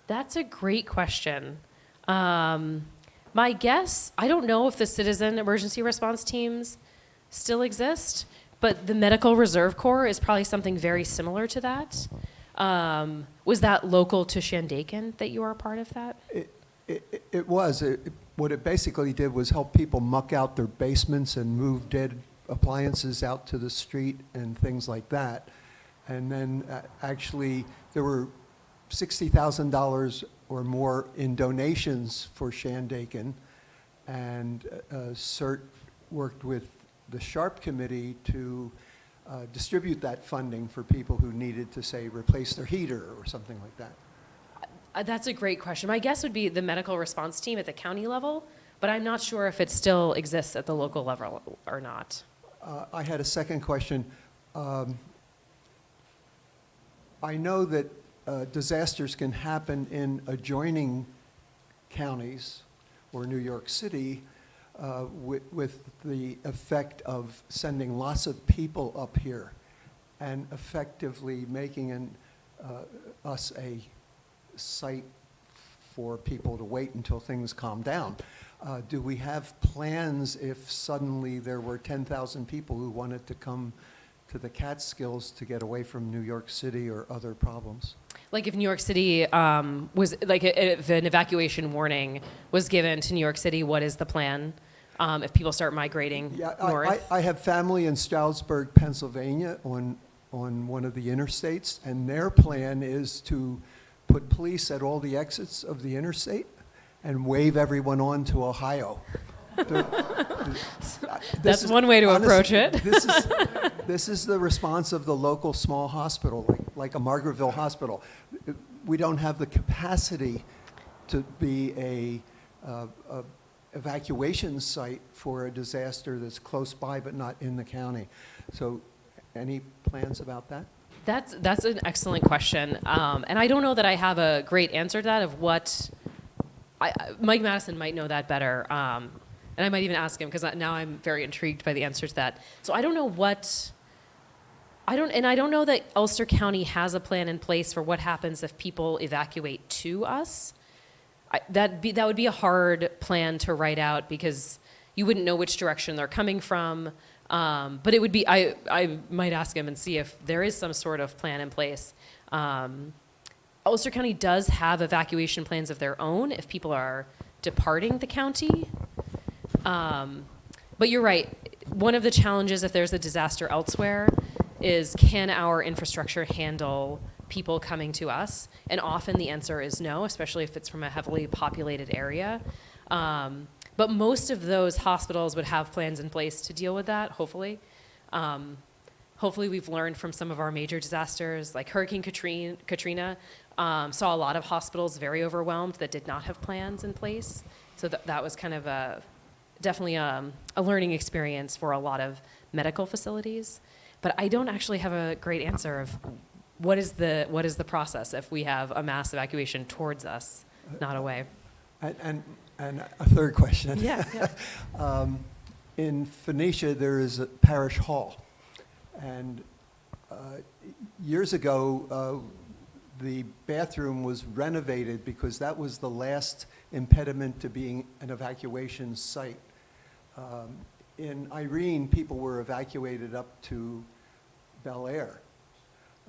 That's a great question. My guess, I don't know if the citizen emergency response teams still exist, but the Medical Reserve Corps is probably something very similar to that. Was that local to Shandaken that you are a part of that? It was. What it basically did was help people muck out their basements and move dead appliances out to the street and things like that. And then actually there were $60,000 or more in donations for Shandaken, and CERT worked with the SHARP committee to distribute that funding for people who needed to, say, replace their heater or something like that. That's a great question. My guess would be the medical response team at the county level, but I'm not sure if it still exists at the local level or not. I had a second question. I know that disasters can happen in adjoining counties or New York City with the effect of sending lots of people up here and effectively making us a site for people to wait until things calm down. Do we have plans if suddenly there were 10,000 people who wanted to come to the Catskills to get away from New York City or other problems? Like if New York City was, like if an evacuation warning was given to New York City, what is the plan if people start migrating north? I have family in Stroudsburg, Pennsylvania on one of the interstates, and their plan is to put police at all the exits of the interstate and wave everyone on to Ohio. That's one way to approach it. This is the response of the local small hospital, like a Margaretville hospital. We don't have the capacity to be a evacuation site for a disaster that's close by but not in the county. So any plans about that? That's an excellent question. And I don't know that I have a great answer to that of what, Mike Madison might know that better. And I might even ask him because now I'm very intrigued by the answer to that. So I don't know I don't know that Ulster County has a plan in place for what happens if people evacuate to us. That would be a hard plan to write out because you wouldn't know which direction they're coming from. But it would be, I might ask him and see if there is some sort of plan in place. Ulster County does have evacuation plans of their own if people are departing the county. But you're right. One of the challenges if there's a disaster elsewhere is can our infrastructure handle people coming to us? And often the answer is no, especially if it's from a heavily populated area. But most of those hospitals would have plans in place to deal with that, hopefully. Hopefully we've learned from some of our major disasters, like Hurricane Katrina saw a lot of hospitals very overwhelmed that did not have plans in place. So that was kind of definitely a learning experience for a lot of medical facilities. But I don't actually have a great answer of what is the process if we have a mass evacuation towards us, not away. And a third question. Yeah. In Phoenicia, there is a parish hall. And years ago, the bathroom was renovated because that was the last impediment to being an evacuation site. In Irene, people were evacuated up to Bel Air.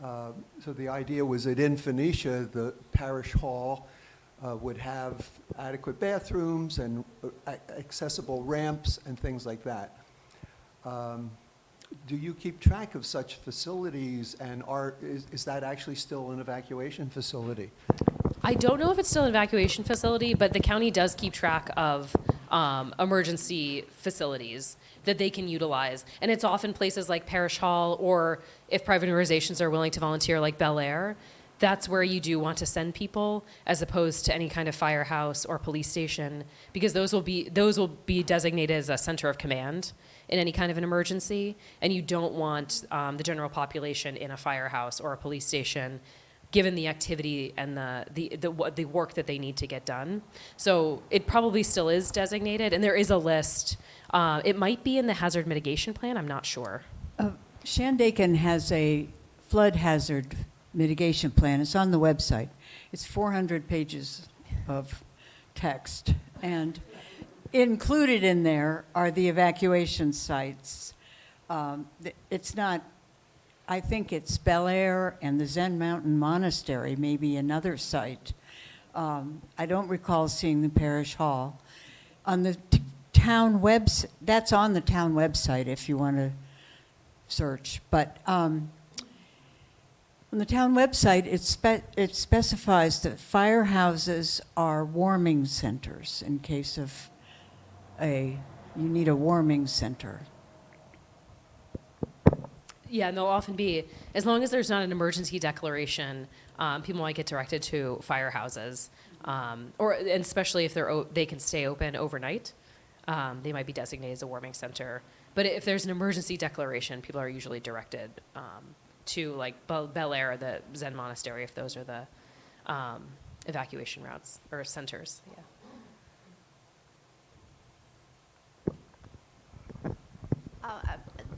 So the idea was that in Phoenicia, the parish hall would have adequate bathrooms and accessible ramps and things like that. Do you keep track of such facilities, and is that actually still an evacuation facility? I don't know if it's still an evacuation facility, but the county does keep track of emergency facilities that they can utilize. And it's often places like Parish Hall, or if private organizations are willing to volunteer like Bel Air, that's where you do want to send people as opposed to any kind of firehouse or police station, because those will be designated as a center of command in any kind of an emergency, and you don't want the general population in a firehouse or a police station given the activity and the work that they need to get done. So it probably still is designated, and there is a list. It might be in the hazard mitigation plan, I'm not sure. Shandaken has a flood hazard mitigation plan. It's on the website. It's 400 pages of text. And included in there are the evacuation sites. It's not, I think it's Bel Air and the Zen Mountain Monastery, maybe another site. I don't recall seeing the parish hall. On the town website, that's on the town website if you want to search. But on the town website, it specifies that firehouses are warming centers in case of you need a warming center. Yeah, and they'll often be, as long as there's not an emergency declaration, people might get directed to firehouses, and especially if they can stay open overnight, they might be designated as a warming center. But if there's an emergency declaration, people are usually directed to like Bel Air, the Zen monastery, if those are the evacuation routes or centers. Yeah.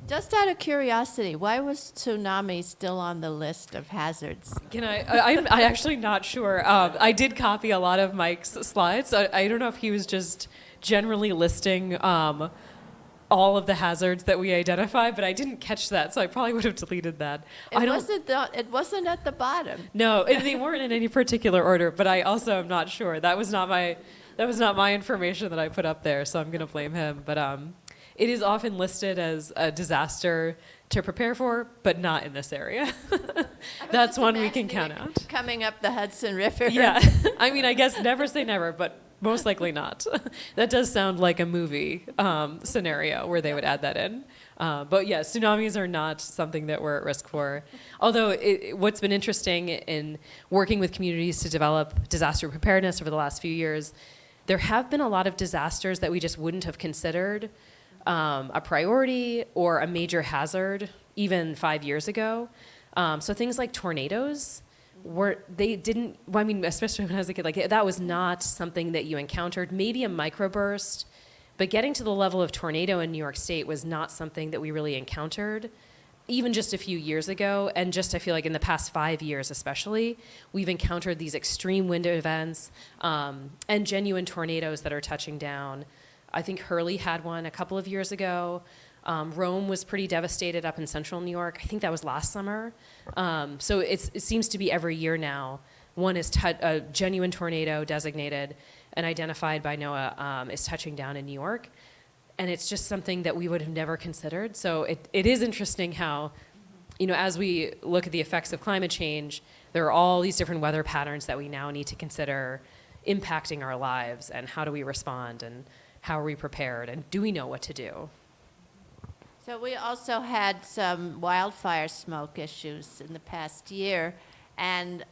Just out of curiosity, why was tsunami still on the list of hazards? I'm actually not sure. I did copy a lot of Mike's slides. I don't know if he was just generally listing all of the hazards that we identify, but I didn't catch that, so I probably would have deleted that. It wasn't at the bottom. No, they weren't in any particular order, but I also am not sure. That was not my information that I put up there, so I'm going to blame him. But it is often listed as a disaster to prepare for, but not in this area. That's one we can count out. Coming up the Hudson River. Yeah, I mean, I guess never say never, but most likely not. That does sound like a movie scenario where they would add that in. But yeah, tsunamis are not something that we're at risk for. Although what's been interesting in working with communities to develop disaster preparedness over the last few years, there have been a lot of disasters that we just wouldn't have considered a priority or a major hazard even 5 years ago. So things like tornadoes, especially when I was a kid, like that was not something that you encountered, maybe a microburst, but getting to the level of tornado in New York State was not something that we really encountered even just a few years ago. And just I feel like in the past 5 years especially, we've encountered these extreme wind events and genuine tornadoes that are touching down. I think Hurley had one a couple of years ago. Rome was pretty devastated up in central New York. I think that was last summer. So it seems to be every year now. One is a genuine tornado designated and identified by NOAA is touching down in New York. And it's just something that we would have never considered. So it is interesting how, as we look at the effects of climate change, there are all these different weather patterns that we now need to consider impacting our lives, and how do we respond, and how are we prepared, and do we know what to do? So we also had some wildfire smoke issues in the past year. And,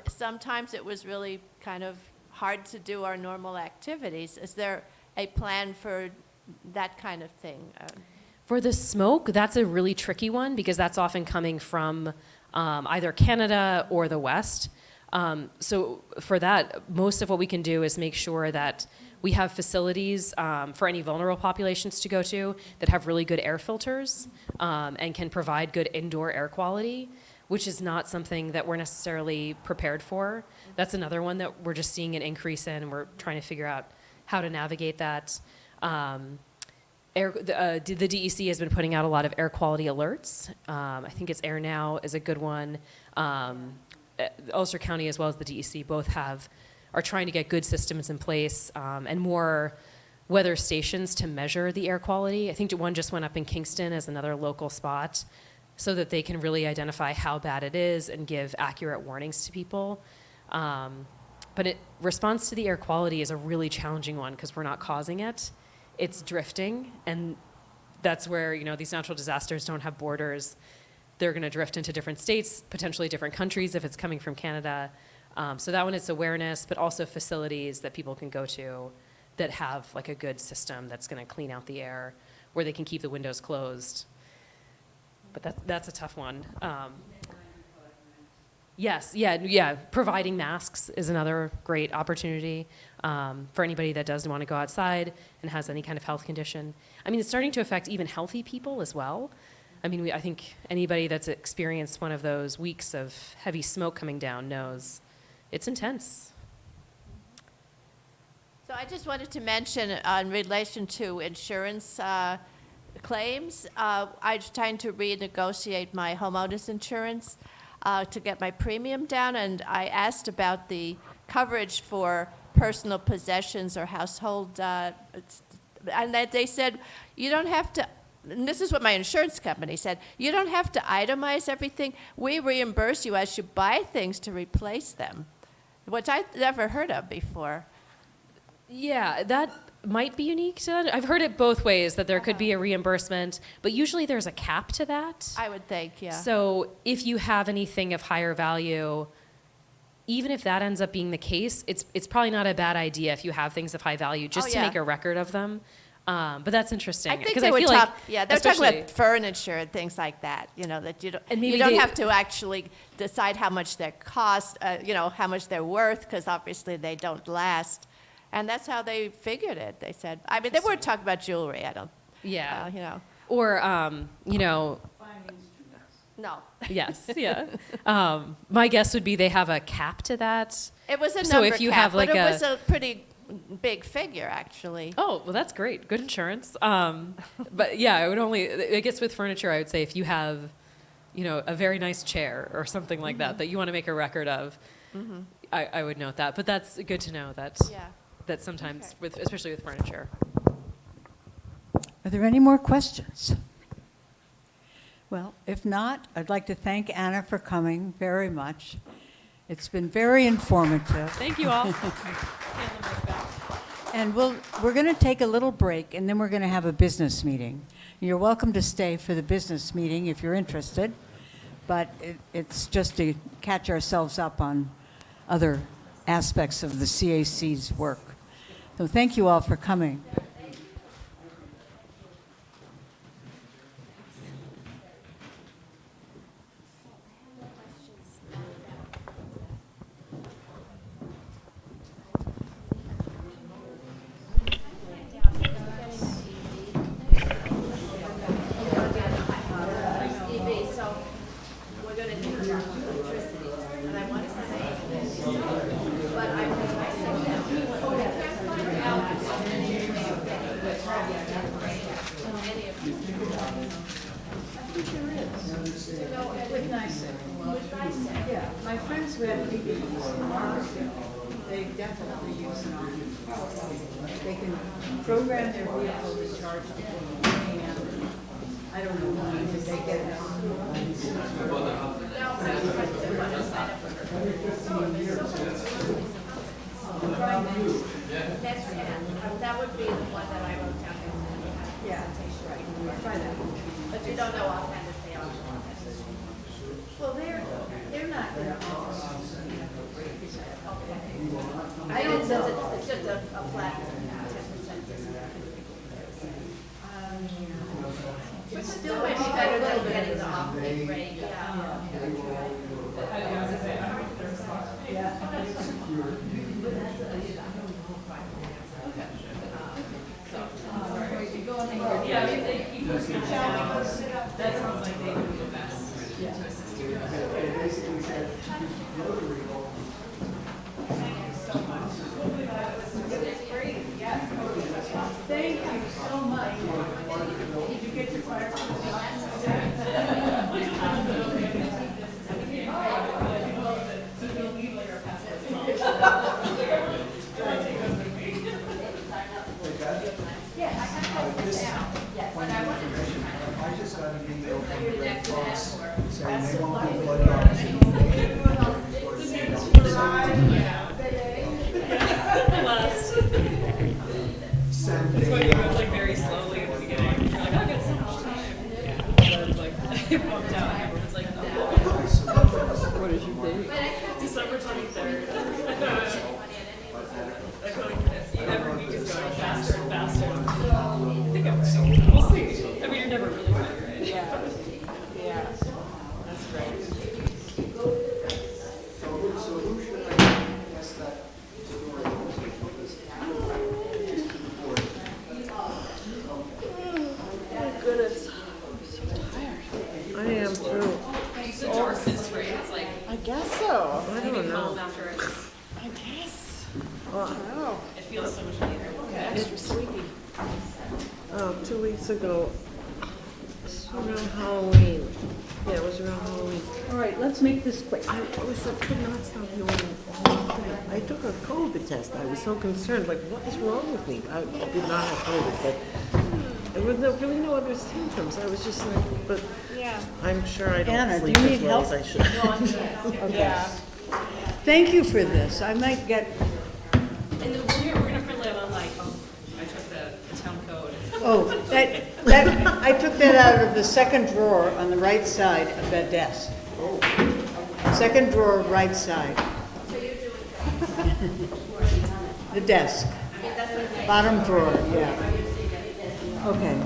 sometimes it was really kind of hard to do our normal activities. Is there a plan for that kind of thing? For the smoke, that's a really tricky one because that's often coming from either Canada or the West. So for that, most of what we can do is make sure that we have facilities for any vulnerable populations to go to that have really good air filters and can provide good indoor air quality, which is not something that we're necessarily prepared for. That's another one that we're just seeing an increase in, and we're trying to figure out how to navigate that. The DEC has been putting out a lot of air quality alerts. I think it's Air Now is a good one. Ulster County as well as the DEC both are trying to get good systems in place and more weather stations to measure the air quality. I think one just went up in Kingston as another local spot so that they can really identify how bad it is and give accurate warnings to people. But response to the air quality is a really challenging one because we're not causing it. It's drifting, and that's where these natural disasters don't have borders. They're going to drift into different states, potentially different countries if it's coming from Canada. So that one, it's awareness, but also facilities that people can go to that have like a good system that's going to clean out the air, where they can keep the windows closed. But that's a tough one. Yes, yeah. Providing masks is another great opportunity for anybody that does want to go outside and has any kind of health condition. I mean, it's starting to affect even healthy people as well. I mean, I think anybody that's experienced one of those weeks of heavy smoke coming down knows it's intense. So I just wanted to mention in relation to insurance claims, I was trying to renegotiate my homeowner's insurance to get my premium down, and I asked about the coverage for personal possessions or household, and they said, you don't have to, and this is what my insurance company said, you don't have to itemize everything. We reimburse you as you buy things to replace them, which I'd never heard of before. Yeah, that might be unique to that. I've heard it both ways, that there could be a reimbursement, but usually there's a cap to that. I would think, yeah. So if you have anything of higher value, even if that ends up being the case, it's probably not a bad idea if you have things of high value just to make a record of them. But that's interesting. I think 'cause they would feel like, talk, yeah, they're talking especially- about furniture and things like that, that you don't, And maybe you don't they- have to actually decide how much they cost, how much they're worth, because obviously they don't last. And that's how they figured it, they said. I mean, they weren't talking about jewelry, I don't, Yeah. Or, no. yes, yeah. My guess would be they have a cap to that. It was a So number if you cap, have, like, but it a- was a pretty big figure, actually. Oh, well, that's great. Good insurance. But yeah, I guess with furniture, I would say if you have, a very nice chair or something like that you want to make a record of, I would note that. But that's good to know that, Yeah. that sometimes, especially with furniture. Are there any more questions? Well, if not, I'd like to thank Anna for coming very much. It's been very informative. Thank you all. And we're going to take a little break, and then we're going to have a business meeting. You're welcome to stay for the business meeting if you're interested, but it's just to catch ourselves up on other aspects of the CAC's work. So thank you all for coming. Yeah, my friends who have PPs, they definitely use an option. They can program their vehicle to charge between 1 a.m. I don't know why, did they get That would be the one that I wrote down in the Yeah. presentation. it? Try that. But you don't know offhand if they are. Well, they're not in the office. I don't, it's just a flat 10%. Which still might be better than getting the off-peak rate, yeah. Thank you so much. Did you get your fire? I just got an email from the Red Cross saying they won't do blood dollars in the It's like very slowly at the beginning. You're like, I've got so much time. And then it's like, it bumped out and everyone's like, oh. What is your date? December 23rd. I feel like every week is going faster and faster. I think I'm ready. We'll see. I mean, you're never really ready, right? Yeah. That's great. So who should I pass that story on to? Because just to the board. Goodness, I'm so tired. I am too. It's the darkness, right? It's like I guess so. I leaving don't home know. after it's, I guess. Well, I don't know. it feels so much later. Extra sleepy. 2 weeks ago, it was around Halloween. Yeah, it was around Halloween. All right, let's make this quick. I could not stop yawning. I took a COVID test. I was so concerned. Like, what is wrong with me? I did not have COVID, but there were really no other symptoms. I was just like, but I'm sure I don't Anna, do sleep you as need well help? as I should. Okay. Thank you for this. I might get, And then we're gonna print it on like, I took the town code. I took that out of the second drawer on the right side of that desk. Second drawer, right side. The desk. Bottom drawer, yeah. Okay.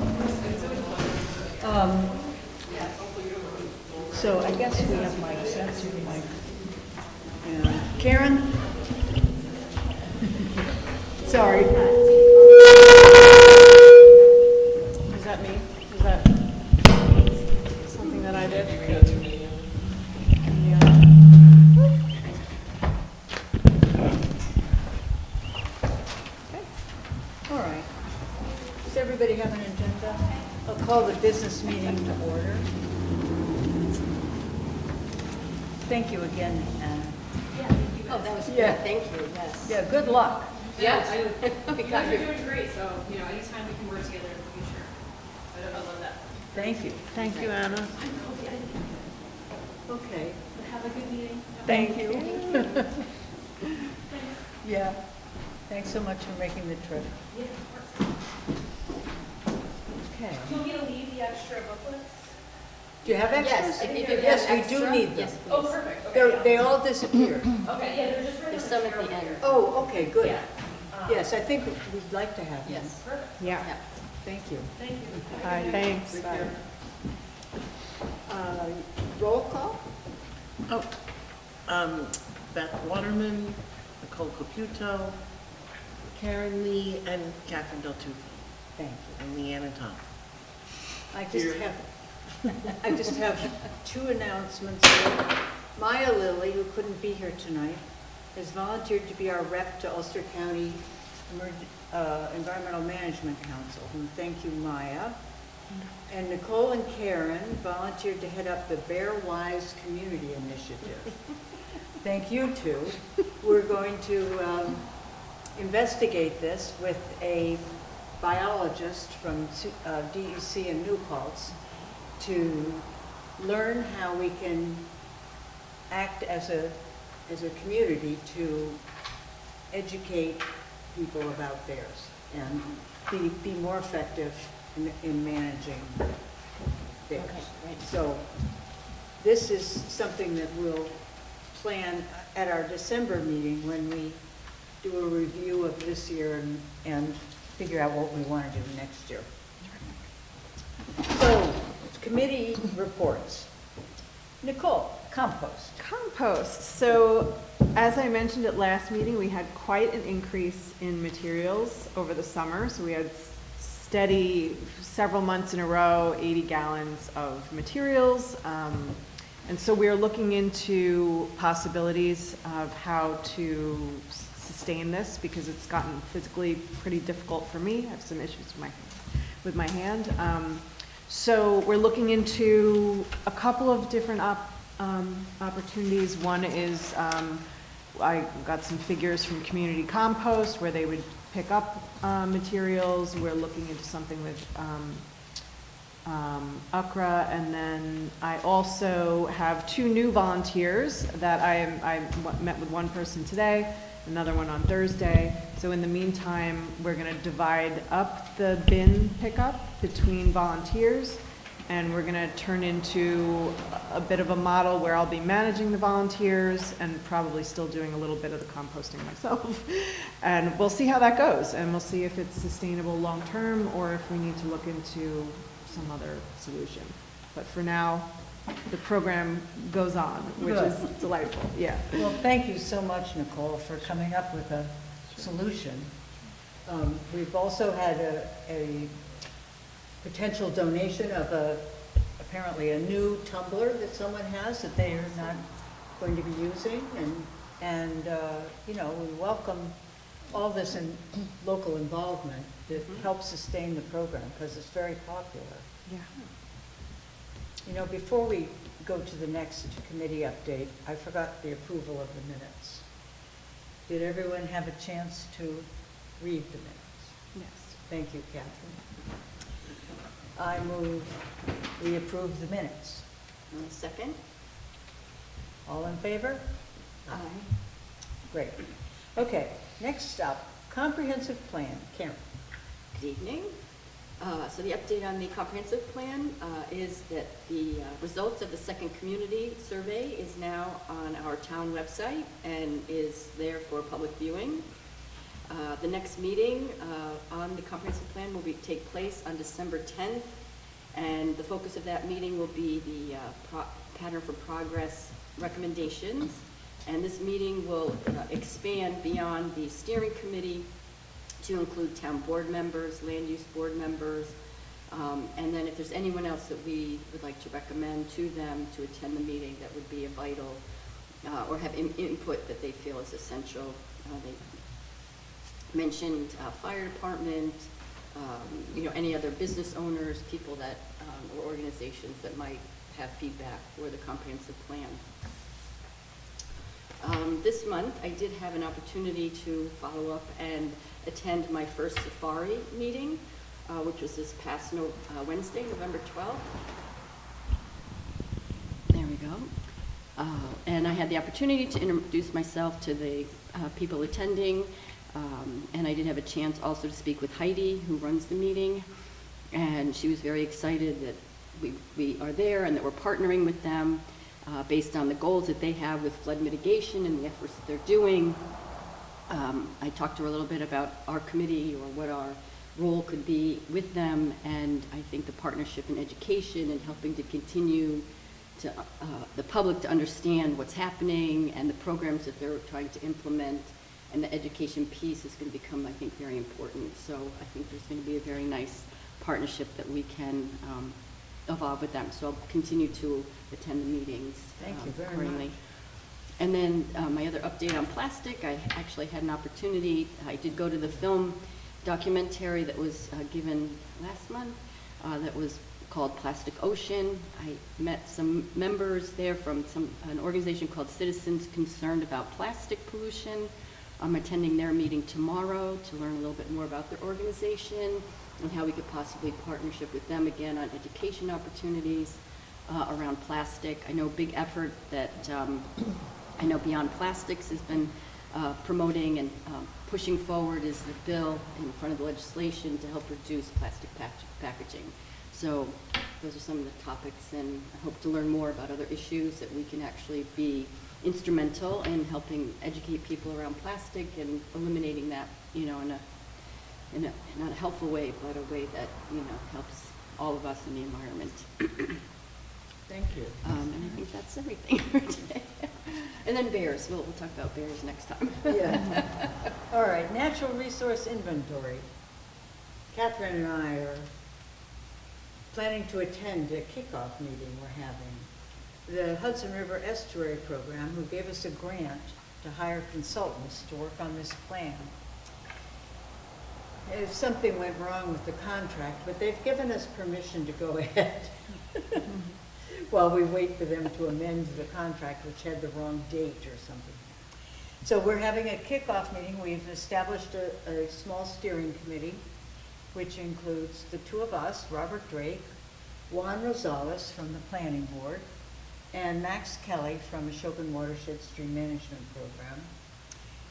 So I guess we have mics, that's your mic. And Karen? Sorry. Is that me? Is that something that I did? All right. Does everybody have an agenda? I'll call the business meeting to order. Thank you again, Anna. Oh, that was Yeah. great, thank you, yes. Yeah, good luck. Yeah, you guys are doing great, so, anytime we can work together in the future. I love that. Thank you. Thank you, Anna. Okay. Have a good meeting. Thank you. Yeah. Thanks so much for making the trip. Yeah, of course. Okay. Do you want me to leave the extra booklets? Do you have extras? Yes, if you have Yes, we do extra, need them. yes, Oh, please. perfect, okay. They're- They all disappeared. Okay, yeah, they're just right There's on some the at chair the over end. here. Oh, okay, good. Yeah. Yes, I think we'd like to have them. Yes. Perfect. Yeah. Yeah. Thank you. Thank you. Hi, thanks. Bye. Roll call? Oh, Beth Waterman, Nicole Caputo, Karen Lee, and Catherine Del Tufo, Thank you. and Leanne and Tom. I just have two announcements here. Maya Lilly, who couldn't be here tonight, has volunteered to be our rep to Ulster County Environmental Management Council. And thank you, Maya. And Nicole and Karen volunteered to head up the Bear Wise Community Initiative. Thank you two. We're going to investigate this with a biologist from DEC in New Paltz to learn how we can act as a community to educate people about bears and be more effective in managing bears. Okay, great. So this is something that we'll plan at our December meeting when we do a review of this year and figure out what we want to do next year. So, committee reports. Nicole, compost. Compost. So, as I mentioned at last meeting, we had quite an increase in materials over the summer. So we had steady, several months in a row, 80 gallons of materials. And so we're looking into possibilities of how to sustain this because it's gotten physically pretty difficult for me. I have some issues with my hand. So we're looking into a couple of different opportunities. One is I got some figures from Community Compost where they would pick up materials. We're looking into something with UCRA, and then I also have two new volunteers that I met with one person today, another one on Thursday. So in the meantime, we're going to divide up the bin pickup between volunteers, and we're going to turn into a bit of a model where I'll be managing the volunteers and probably still doing a little bit of the composting myself. And we'll see how that goes, and we'll see if it's sustainable long-term or if we need to look into some other solution. But for now, the program goes on, which is delightful, yeah. Well, thank you so much, Nicole, for coming up with a solution. We've also had a potential donation of apparently a new tumbler that someone has that they are not going to be using, and you know, we welcome all this in local involvement that helps sustain the program because it's very popular. Yeah. You know, before we go to the next committee update, I forgot the approval of the minutes. Did everyone have a chance to read the minutes? Yes. Thank you, Catherine. I move we approve the minutes. And a second? All in favor? Aye. Great. Okay, next up, comprehensive plan. Karen. Good evening. So the update on the comprehensive plan is that the results of the second community survey is now on our town website and is there for public viewing. The next meeting on the comprehensive plan will take place on December 10th, and the focus of that meeting will be the pattern for progress recommendations. And this meeting will expand beyond the steering committee to include town board members, land use board members, and then if there's anyone else that we would like to recommend to them to attend the meeting that would be a vital or have input that they feel is essential. They mentioned fire department, any other business owners, people that, or organizations that might have feedback for the comprehensive plan. This month, I did have an opportunity to follow up and attend my first safari meeting, which was this past Wednesday, November 12th. There we go. And I had the opportunity to introduce myself to the people attending, and I did have a chance also to speak with Heidi, who runs the meeting, and she was very excited that we are there and that we're partnering with them based on the goals that they have with flood mitigation and the efforts that they're doing. I talked to her a little bit about our committee or what our role could be with them, and I think the partnership in education and helping to continue to the public to understand what's happening and the programs that they're trying to implement, and the education piece is going to become, I think, very important. So I think there's going to be a very nice partnership that we can evolve with them. So I'll continue to attend the meetings. Thank you very accordingly. much. And then my other update on plastic, I actually had an opportunity. I did go to the film documentary that was given last month that was called Plastic Ocean. I met some members there from an organization called Citizens Concerned About Plastic Pollution. I'm attending their meeting tomorrow to learn a little bit more about their organization and how we could possibly partnership with them again on education opportunities around plastic. I know a big effort that I know Beyond Plastics has been promoting and pushing forward is the bill in front of the legislation to help reduce plastic packaging. So those are some of the topics, and I hope to learn more about other issues that we can actually be instrumental in helping educate people around plastic and eliminating that, in a not a helpful way, but a way that, helps all of us in the environment. Thank you. And I think that's everything for today. And then bears, we'll talk about bears next time. Yeah. All right, natural resource inventory. Catherine and I are planning to attend a kickoff meeting we're having. The Hudson River Estuary Program, who gave us a grant to hire consultants to work on this plan. If something went wrong with the contract, but they've given us permission to go ahead while we wait for them to amend the contract, which had the wrong date or something. So we're having a kickoff meeting. We've established a small steering committee, which includes the two of us, Robert Drake, Juan Rosales from the Planning Board, and Max Kelly from Ashokan Watershed Stream Management Program.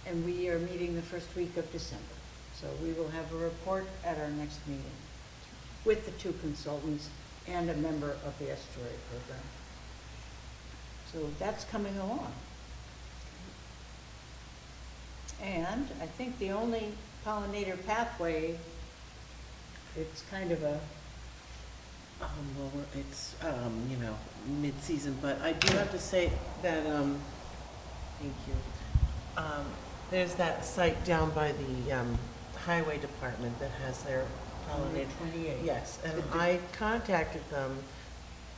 And we are meeting the first week of December. So we will have a report at our next meeting with the two consultants and a member of the estuary program. So that's coming along. And I think the only pollinator pathway, it's kind of a, Well, it's, mid-season, but I do have to say that, thank you. There's that site down by the highway department that has their pollinator. 28. Yes, and I contacted them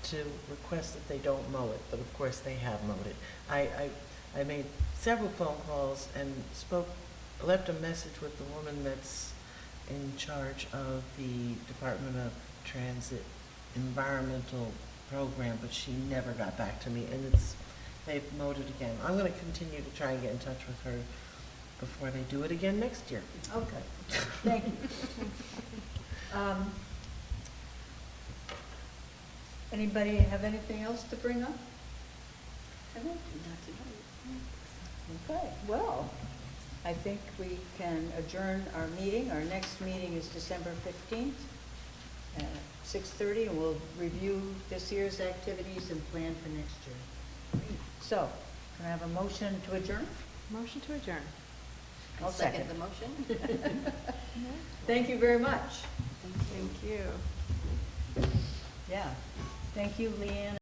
to request that they don't mow it, but of course they have mowed it. I made several phone calls and left a message with the woman that's in charge of the Department of Transit environmental program, but she never got back to me, and they've mowed it again. I'm gonna continue to try and get in touch with her before they do it again next year. Okay, thank you. Anybody have anything else to bring up? Okay, well, I think we can adjourn our meeting. Our next meeting is December 15th at 6:30, and we'll review this year's activities and plan for next year. So, can I have a motion to adjourn? Motion to adjourn. I'll second. the motion. Thank you very much. Thank you. Yeah. Thank you, Leanne.